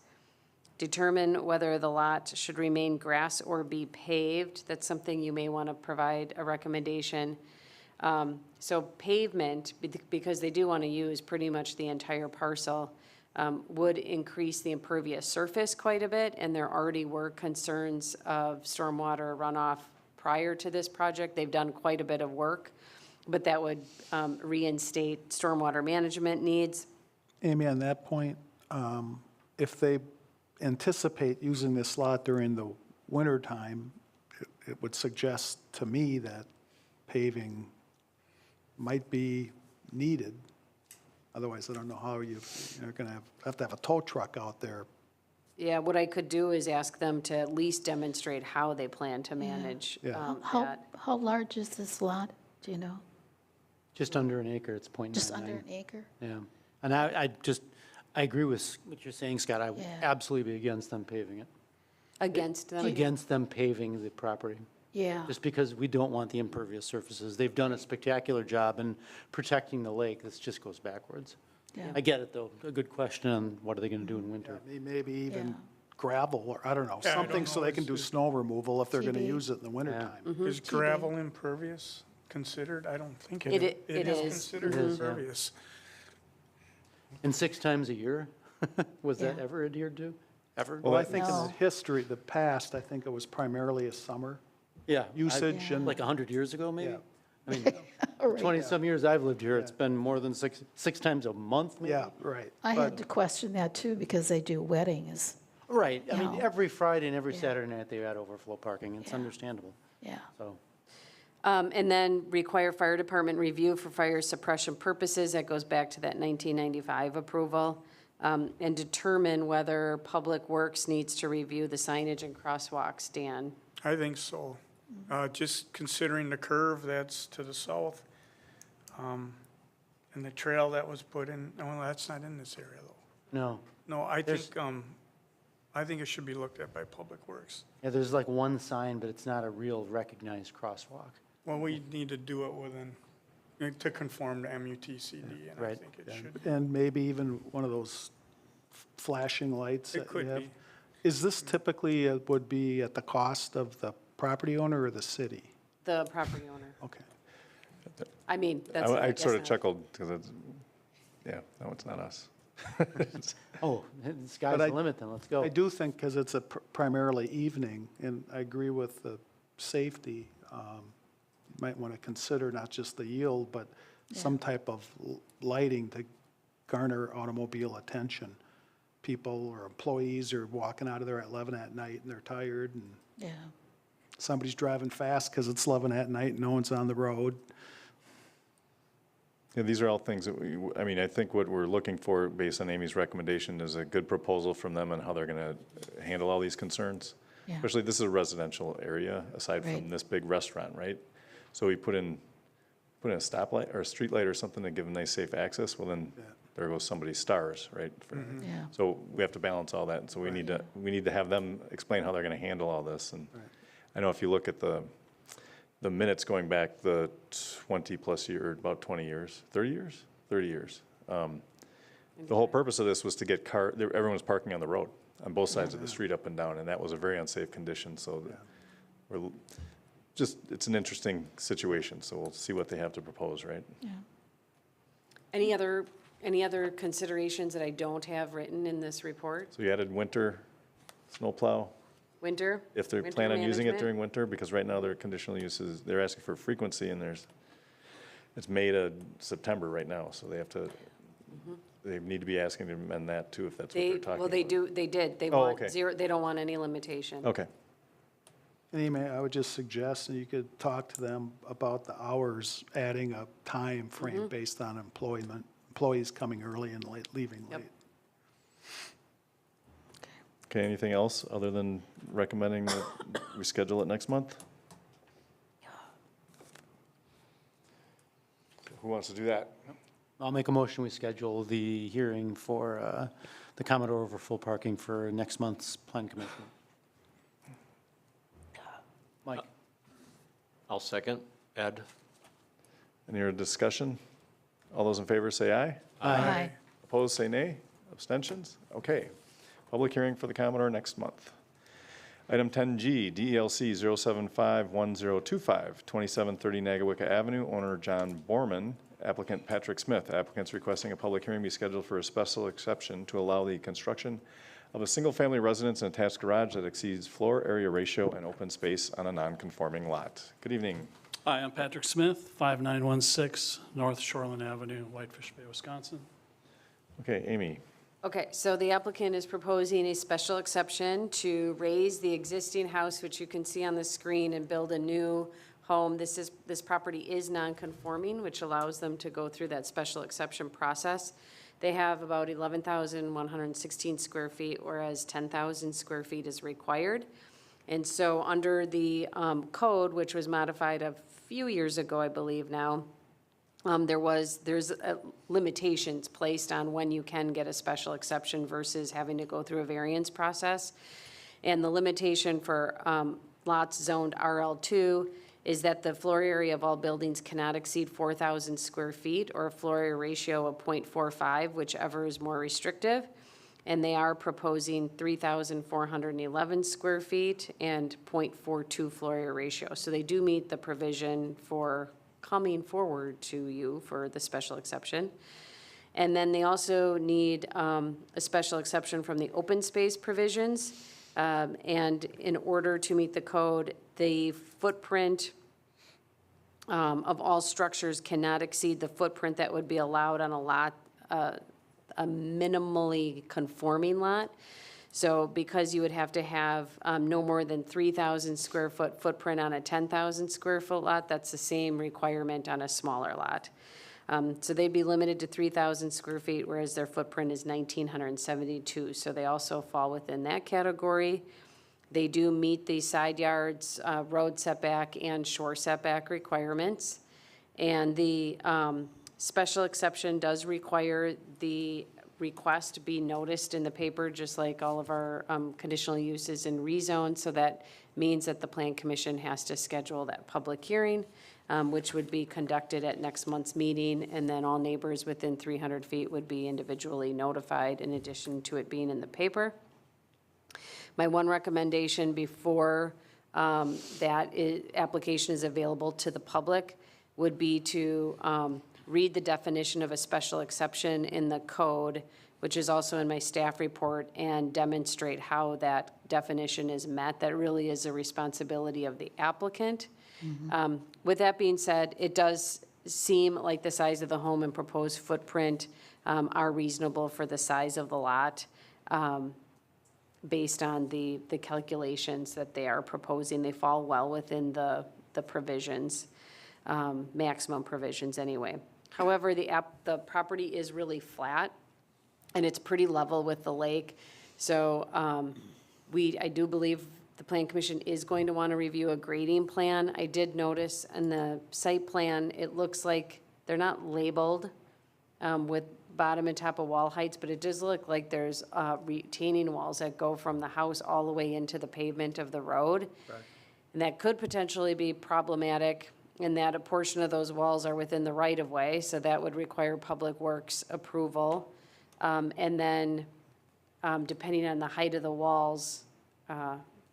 Determine whether the lot should remain grass or be paved. That's something you may want to provide a recommendation. So pavement, because they do want to use pretty much the entire parcel, would increase the impervious surface quite a bit, and there already were concerns of stormwater runoff prior to this project. They've done quite a bit of work, but that would reinstate stormwater management needs. Amy, on that point, if they anticipate using this lot during the wintertime, it would suggest to me that paving might be needed. Otherwise, I don't know how you're going to have to have a tow truck out there. Yeah, what I could do is ask them to at least demonstrate how they plan to manage that. How large is this lot? Do you know? Just under an acre, it's .99. Just under an acre? Yeah. And I agree with what you're saying, Scott. I would Yeah. absolutely be against them paving it. Against them? Against them paving the property. Yeah. Just because we don't want the impervious surfaces. They've done a spectacular job in protecting the lake. This just goes backwards. Yeah. I get it, though. A good question on what are they going to do in winter. Maybe even Yeah. gravel, or I don't know, Yeah, I don't something so know. they can do snow removal if they're going to TD. use it in the wintertime. Is gravel impervious considered? I don't think it It is. i- it It is is. considered It is, yeah. impervious. And 6 times a year? Was that Yeah. ever adhered to? Ever? Well, I think in No. the history, the past, I think it was primarily a summer Yeah. usage and. Like 100 years ago, maybe? Yeah. I mean, Right. 20-some years I've lived here, it's been more than six times a month, maybe? Yeah, right. I But- had to question that too because they do weddings. Right. I mean, No. every Friday and every Yeah. Saturday night, they had overflow parking. It's Yeah. understandable, Yeah. so. And then require fire department review for fire suppression purposes. That goes back to that 1995 approval. And determine whether Public Works needs to review the signage and crosswalks, Dan. I think so. Just considering the curve that's to the south, and the trail that was put in, well, that's not in this area though. No. No, I There's- think it should be looked at by Public Works. Yeah, there's like one sign, but it's not a real recognized crosswalk. Well, we need to do it to conform to MUTCD, and I Right, think it yeah. should. And maybe even one of those flashing lights It that you could have. be. Is this typically would be at the cost of the property owner or the city? The property owner. Okay. I mean, that's. I guess sort of not- chuckled because it's, yeah, no, it's not us. Oh, the sky's But the limit then, let's go. I do think, because it's a primarily evening, and I agree with the safety, you might want to consider not just the yield, but some type of lighting to garner automobile attention. People or employees are walking out of there at 11 at night and they're tired, and Yeah. somebody's driving fast because it's 11 at night and no one's on the road. Yeah, these are all things that I mean, I think what we're looking for, based on Amy's recommendation, is a good proposal from them on how they're going to handle all these concerns. Yeah. Especially, this is a residential area, aside Right. from this big restaurant, right? So we put in a stoplight or a street light or something to give them nice, safe access, well then, there goes somebody's stars, right? Yeah. So we have to balance all that, and so we need to have them explain how they're gonna handle all this, and I know if you look at the minutes going back the 20-plus year, about 20 years, 30 years? 30 years. The whole purpose of this was to get everyone was parking on the road, on both sides of the street, up and down, and that was a very unsafe condition, so we're it's an interesting situation, so we'll see what they have to propose, right? Yeah. Any other considerations that I don't have written in this report? So you added winter snowplow, Winter? if they Winter plan on using it management? during winter, because right now their conditional uses, they're asking for frequency, and it's May to September right now, so they have to, they need to be asking to amend that too, if that's what they're talking about. Well, they did. They Oh, want okay. zero, they don't want any limitation. Okay. And Amy, I would just suggest, and you could talk to them about the hours, adding a time frame based on employees coming early and leaving Yep. late. Okay, anything else other than recommending that we schedule it next month? Who wants to do that? I'll make a motion, we schedule the hearing for the Commodore overflow parking for next month's plan commission. Mike? I'll second. Ed? Any other discussion? All those in favor say aye. Aye. Opposed, say nay. Abstentions? Okay. Public hearing for the Commodore next month. Item 10G, DELC 0751025, 2730 Nagawicka Avenue, owner John Borman, applicant Patrick Smith. Applicant's requesting a public hearing be scheduled for a special exception to allow the construction of a single-family residence and attached garage that exceeds floor area ratio and open space on a non-conforming lot. Good evening. Hi, I'm Patrick Smith, 5916 North Shoreland Avenue, Whitefish Bay, Wisconsin. Okay, Amy. Okay, so the applicant is proposing a special exception to raise the existing house, which you can see on the screen, and build a new home. This property is non-conforming, which allows them to go through that special exception process. They have about 11,116 square feet, whereas 10,000 square feet is required. And so under the code, which was modified a few years ago, I believe now, there's limitations placed on when you can get a special exception versus having to go through a variance process. And the limitation for lots zoned RL2 is that the floor area of all buildings cannot exceed 4,000 square feet or a floor area ratio of 0.45, whichever is more restrictive. And they are proposing 3,411 square feet and 0.42 floor area ratio. So they do meet the provision for coming forward to you for the special exception. And then they also need a special exception from the open space provisions. And in order to meet the code, the footprint of all structures cannot exceed the footprint that would be allowed on a lot, a minimally conforming lot. So because you would have to have no more than 3,000 square foot footprint on a 10,000 square foot lot, that's the same requirement on a smaller lot. So they'd be limited to 3,000 square feet, whereas their footprint is 1,972. So they also fall within that category. They do meet the side yards, road setback, and shore setback requirements. And the special exception does require the request be noticed in the paper, just like all of our conditional uses and rezone. So that means that the Plan Commission has to schedule that public hearing, which would be conducted at next month's meeting. And then all neighbors within 300 feet would be individually notified in addition to it being in the paper. My one recommendation before application is available to the public would be to read the definition of a special exception in the code, which is also in my staff report, and demonstrate how that definition is met. That really is a responsibility of the applicant. With that being said, it does seem like the size of the home and proposed footprint are reasonable for the size of the lot, based on the calculations that they are proposing. They fall well within the provisions, maximum provisions anyway. However, the property is really flat, and it's pretty level with the lake. So I do believe the Plan Commission is going to want to review a grading plan. I did notice in the site plan, it looks like they're not labeled with bottom and top of wall heights, but it does look like there's retaining walls that go from the house all the way into the pavement of the road. Right. And that could potentially be problematic in that a portion of those walls are within the right-of-way, so that would require Public Works approval. And then, depending on the height of the walls,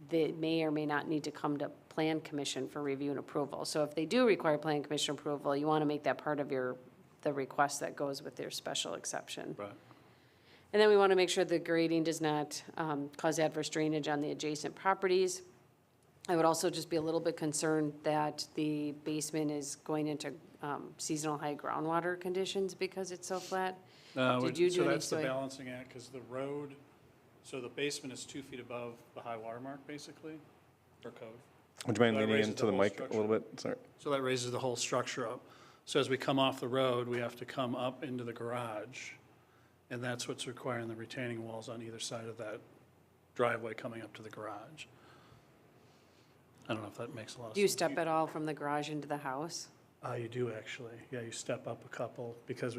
they may or may not need to come to Plan Commission for review and approval. So if they do require Plan Commission approval, you want to make that part of the request that goes with their special exception. Right. And then we want to make sure the grading does not cause adverse drainage on the adjacent properties. I would also just be a little bit concerned that the basement is going into seasonal high groundwater conditions because it's so flat. Did you do So any that's the soil? balancing act, because the road, so the basement is 2 feet above the high water mark, basically, for code. Would you mind So that leaning raises into the the whole mic a structure. little bit? Sorry. So that raises the whole structure up. So as we come off the road, we have to come up into the garage, and that's what's requiring the retaining walls on either side of that driveway coming up to the garage. I don't know if that makes a lot of sense. Do you step at all from the garage into the house? You do, actually. Yeah, you step up a couple, because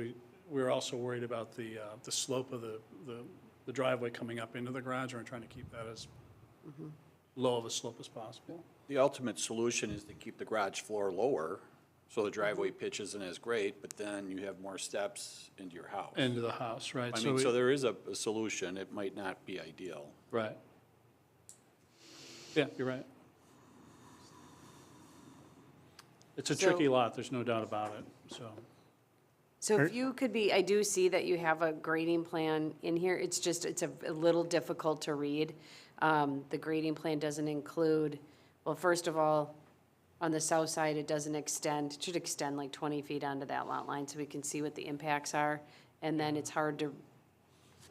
we're also worried about the slope of the driveway coming up into the garage, and we're trying to keep that as low of a slope as possible. The ultimate solution is to keep the garage floor lower So the driveway pitch isn't as great, but then you have more steps into your house. Into the house, right? I mean, so there is a solution. It might not be ideal. Right. Yeah, you're right. It's a tricky lot, there's no doubt about it, so. So if you could be, I do see that you have a grading plan in here. It's just, it's a little difficult to read. The grading plan doesn't include, well, first of all, on the south side, it doesn't extend, it should extend like 20 feet onto that lot line so we can see what the impacts are. And then it's hard to,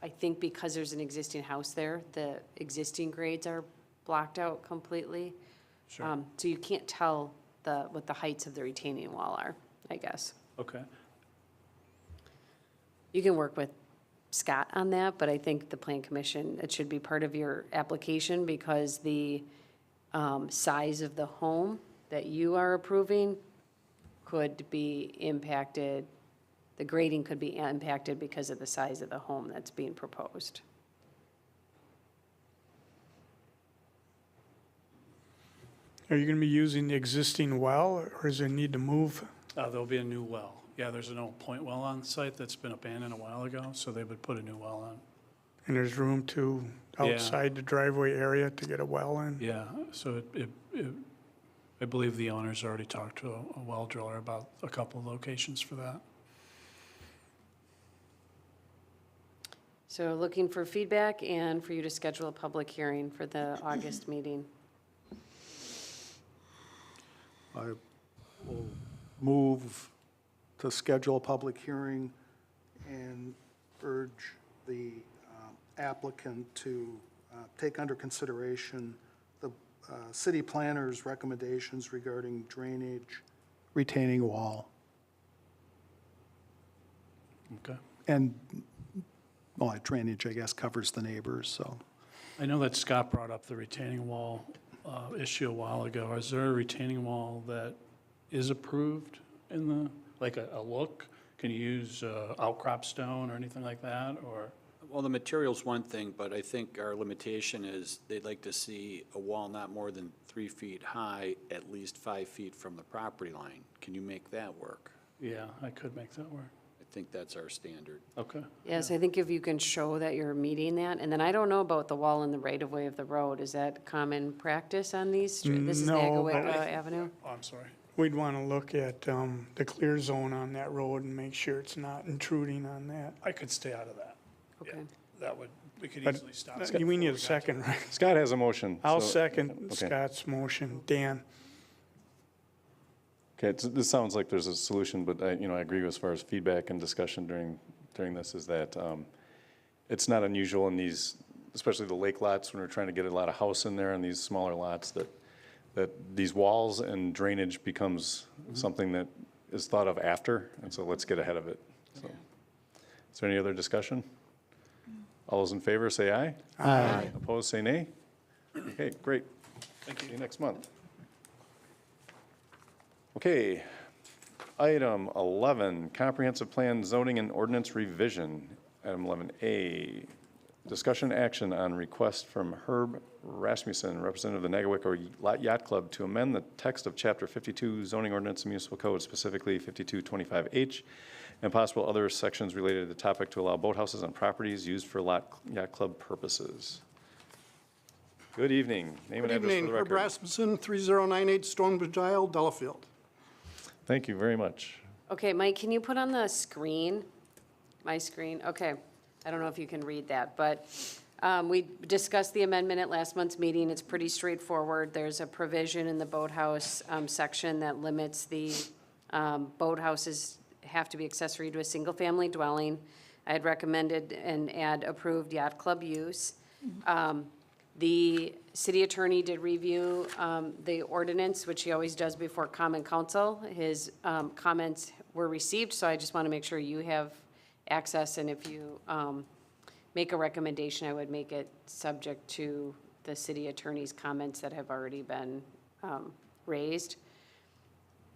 I think because there's an existing house there, the existing grades are blocked out completely. Sure. So you can't tell what the heights of the retaining wall are, I guess. Okay. You can work with Scott on that, but I think the Plan Commission, it should be part of your application because the size of the home that you are approving could be impacted, the grading could be impacted because of the size of the home that's being proposed. Are you gonna be using the existing well, or is there a need to move? There'll be a new well. Yeah, there's an old point well on site that's been abandoned a while ago, so they would put a new well on. And there's room to, Yeah. outside the driveway area to get a well in? Yeah, so I believe the owners already talked to a well driller about a couple of locations for that. So looking for feedback and for you to schedule a public hearing for the August meeting. I will move to schedule a public hearing and urge the applicant to take under consideration the city planner's recommendations regarding drainage, retaining wall, Okay. and, well, drainage, I guess, covers the neighbors, so. I know that Scott brought up the retaining wall issue a while ago. Is there a retaining wall that is approved in the, like a look? Can you use outcrop stone or anything like that, or? Well, the material's one thing, but I think our limitation is they'd like to see a wall not more than 3 feet high, at least 5 feet from the property line. Can you make that work? Yeah, I could make that work. I think that's our standard. Okay. Yes, I think if you can show that you're meeting that, and then I don't know about the wall in the right-of-way of the road. Is that common practice on these? This is No, Nagawicka but- Avenue? Oh, I'm sorry. We'd wanna look at the clear zone on that road and make sure it's not intruding on that. I could stay out of that. Yeah, Okay. that would, we could But easily stop. we it need before a we got to second, that. right? Scott has a motion. I'll so- second okay. Scott's motion. Dan? Okay, this sounds like there's a solution, but I agree as far as feedback and discussion during this is that it's not unusual in these, especially the lake lots, when we're trying to get a lot of house in there and these smaller lots, that these walls and drainage becomes something that is thought of after, and so let's get ahead of it. So, is there any other discussion? All those in favor say aye. Aye. Opposed, say nay. Okay, great. Thank you. See you next month. Okay, item 11, comprehensive plan zoning and ordinance revision. Item 11A, discussion action on request from Herb Rasmussen, representative of the Nagawicka Yacht Club, to amend the text of Chapter 52 zoning ordinance and municipal code, specifically 5225H, and possible other sections related to the topic to allow boathouses on properties used for yacht club purposes. Good evening. Name and Good address for evening, the Herb record. Rasmussen, 3098 Stonebridge Isle, Delafield. Thank you very much. Okay, Mike, can you put on the screen, my screen? Okay, I don't know if you can read that, but we discussed the amendment at last month's meeting. It's pretty straightforward. There's a provision in the boathouse section that limits the boathouses have to be accessory to a single-family dwelling. I had recommended and add approved yacht club use. The city attorney did review the ordinance, which he always does before common council. His comments were received, so I just want to make sure you have access, and if you make a recommendation, I would make it subject to the city attorney's comments that have already been raised.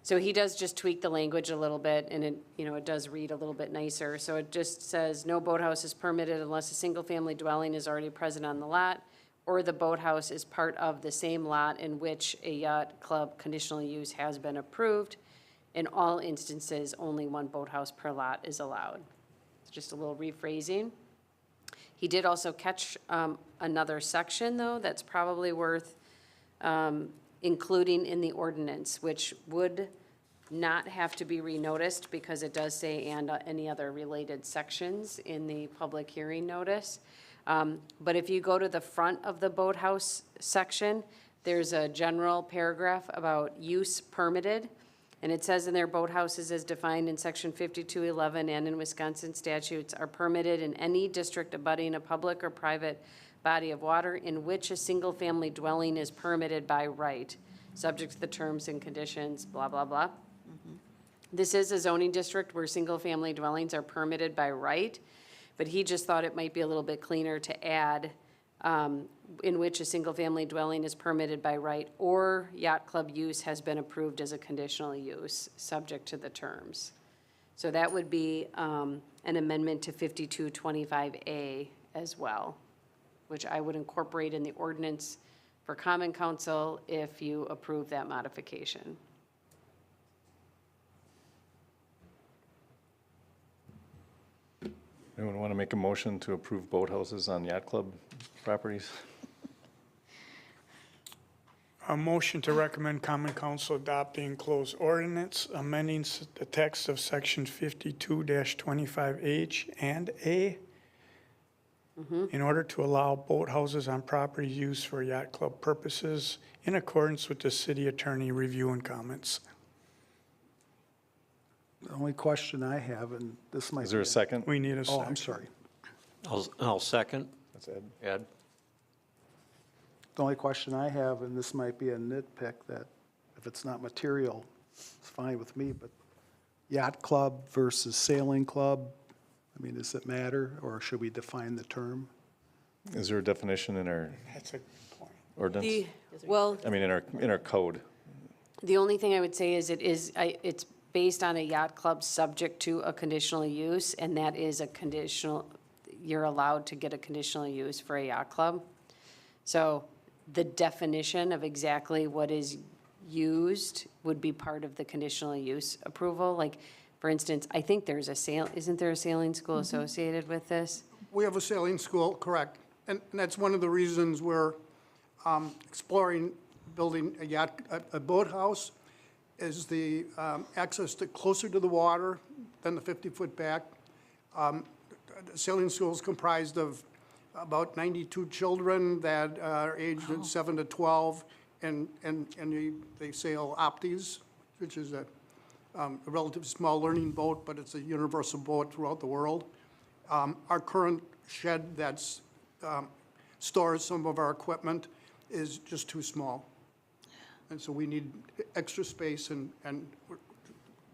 So he does just tweak the language a little bit, and it does read a little bit nicer. So it just says, no boathouse is permitted unless a single-family dwelling is already present on the lot, or the boathouse is part of the same lot in which a yacht club conditional use has been approved. In all instances, only one boathouse per lot is allowed. It's just a little rephrasing. He did also catch another section, though, that's probably worth including in the ordinance, which would not have to be renoticed because it does say and any other related sections in the public hearing notice. But if you go to the front of the boathouse section, there's a general paragraph about use permitted. And it says in there, boathouses as defined in section 5211 and in Wisconsin statutes are permitted in any district abutting a public or private body of water in which a single-family dwelling is permitted by right, subject to the terms and conditions, blah, blah, blah. This is a zoning district where single-family dwellings are permitted by right, but he just thought it might be a little bit cleaner to add in which a single-family dwelling is permitted by right or yacht club use has been approved as a conditional use, subject to the terms. So that would be an amendment to 5225A as well, which I would incorporate in the ordinance for common council if you approve that modification. Anyone want to make a motion to approve boathouses on yacht club properties? A motion to recommend common council adopt the enclosed ordinance, amending the text of section 52-25H and A in order to allow boathouses on property used for yacht club purposes in accordance with the city attorney review and comments. The only question I have, and this might be... Is there a second? We need a second. Oh, I'm sorry. I'll second. That's Ed. Ed? The only question I have, and this might be a nitpick, that if it's not material, it's fine with me, but yacht club versus sailing club, I mean, does it matter, or should we define the term? Is there a definition in our That's a good point. ordinance? Well, I mean, in our code? the only thing I would say is it's based on a yacht club subject to a conditional use, and that is a conditional, you're allowed to get a conditional use for a yacht club. So the definition of exactly what is used would be part of the conditional use approval. Like, for instance, I think there's isn't there a sailing school associated with this? We have a sailing school, correct. And that's one of the reasons we're exploring building a boathouse, is the access to closer to the water than the 50-foot back. The sailing school is comprised of about 92 children that are aged 7 to 12, and they sail Opties, which is a relatively small learning boat, but it's a universal boat throughout the world. Our current shed that's stores some of our equipment is just too small. And so we need extra space, and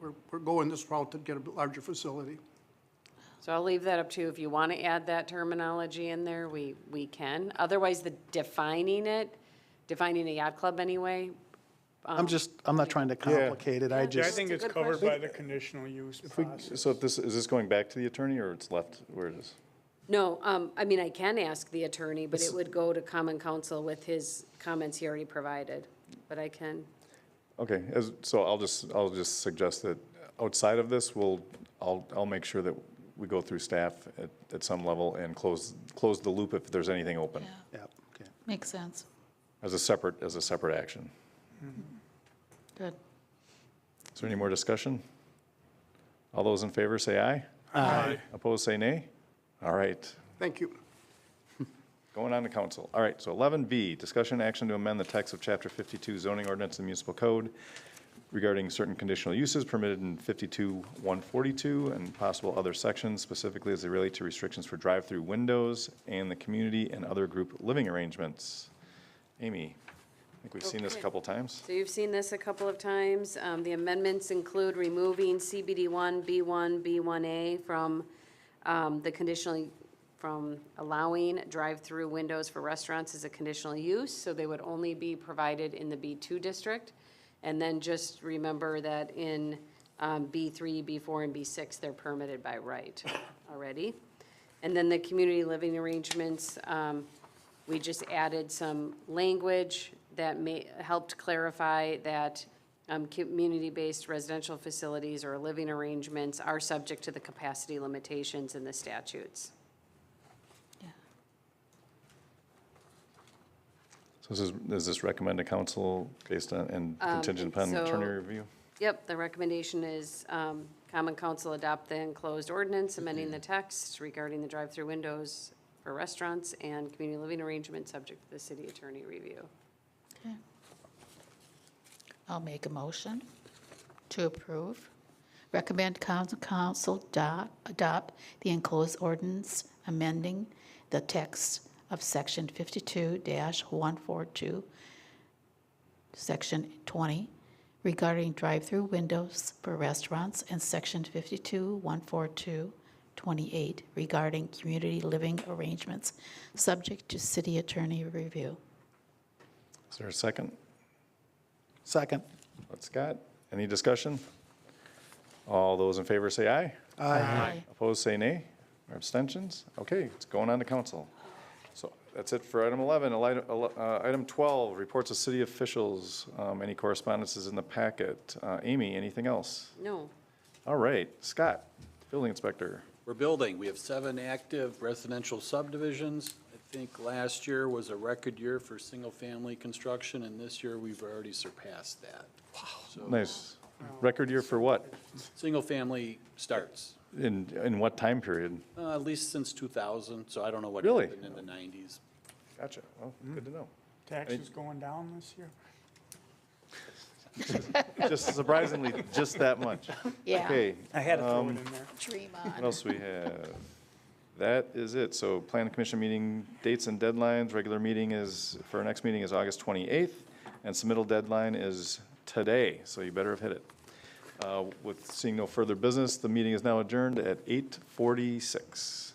we're going this route to get a larger facility. So I'll leave that up to you. If you want to add that terminology in there, we can. Otherwise, defining a yacht club anyway. I'm not trying to complicate it, I Yeah, I just... think it's covered by the conditional use process. So is this going back to the attorney, or it's left where it is? No, I mean, I can ask the attorney, but it would go to common council with his comments he already provided, but I can. Okay, so I'll just suggest that outside of this, I'll make sure that we go through staff at some level and close the loop if there's anything open. Yeah, okay. Makes sense. As a separate action. Good. Is there any more discussion? All those in favor say aye. Aye. Opposed, say nay. All right, Thank you. going on to council. All right, so 11B, discussion action to amend the text of Chapter 52 zoning ordinance and municipal code regarding certain conditional uses permitted in 52-142 and possible other sections, specifically as they relate to restrictions for drive-through windows and the community and other group living arrangements. Amy, I think we've seen this a couple times. So you've seen this a couple of times. The amendments include removing CBD1, B1, B1A from from allowing drive-through windows for restaurants as a conditional use, so they would only be provided in the B2 district. And then just remember that in B3, B4, and B6, they're permitted by right already. And then the community living arrangements, we just added some language that helped clarify that community-based residential facilities or living arrangements are subject to the capacity limitations in the statutes. So is this recommended council based on, and contingent upon attorney so- review? Yep, the recommendation is Common Council adopt the enclosed ordinance amending the text regarding the drive-through windows for restaurants and community living arrangements subject to the city attorney review. I'll make a motion to approve. Recommend council adopt the enclosed ordinance amending the text of section 52-142, section 20, regarding drive-through windows for restaurants, and section 52-142-28 regarding community living arrangements, subject to city attorney review. Is there a second? Second. Scott, any discussion? All those in favor say aye. Aye. Opposed, say nay. Or abstentions? Okay, it's going on to council. So that's it for item 11. Item 12, reports of city officials. Any correspondences in the packet? Amy, anything else? No. All right, Scott, building inspector. We're building. We have 7 active residential subdivisions. I think last year was a record year for single-family construction, and this year we've already surpassed that. Wow. Nice. Record year for what? Single-family starts, In what time period? at least since 2000, so I don't know what Really? happened in the 90s. Gotcha. Well, good to know. Taxes going down this year? Just surprisingly, just that much. Yeah. Okay. I had to throw it in there. Dream What on. else we have? That is it. So plan commission meeting dates and deadlines. Regular meeting is, for our next meeting is August 28th, and submittal deadline is today, so you better have hit it. With seeing no further business, the meeting is now adjourned at 8:46.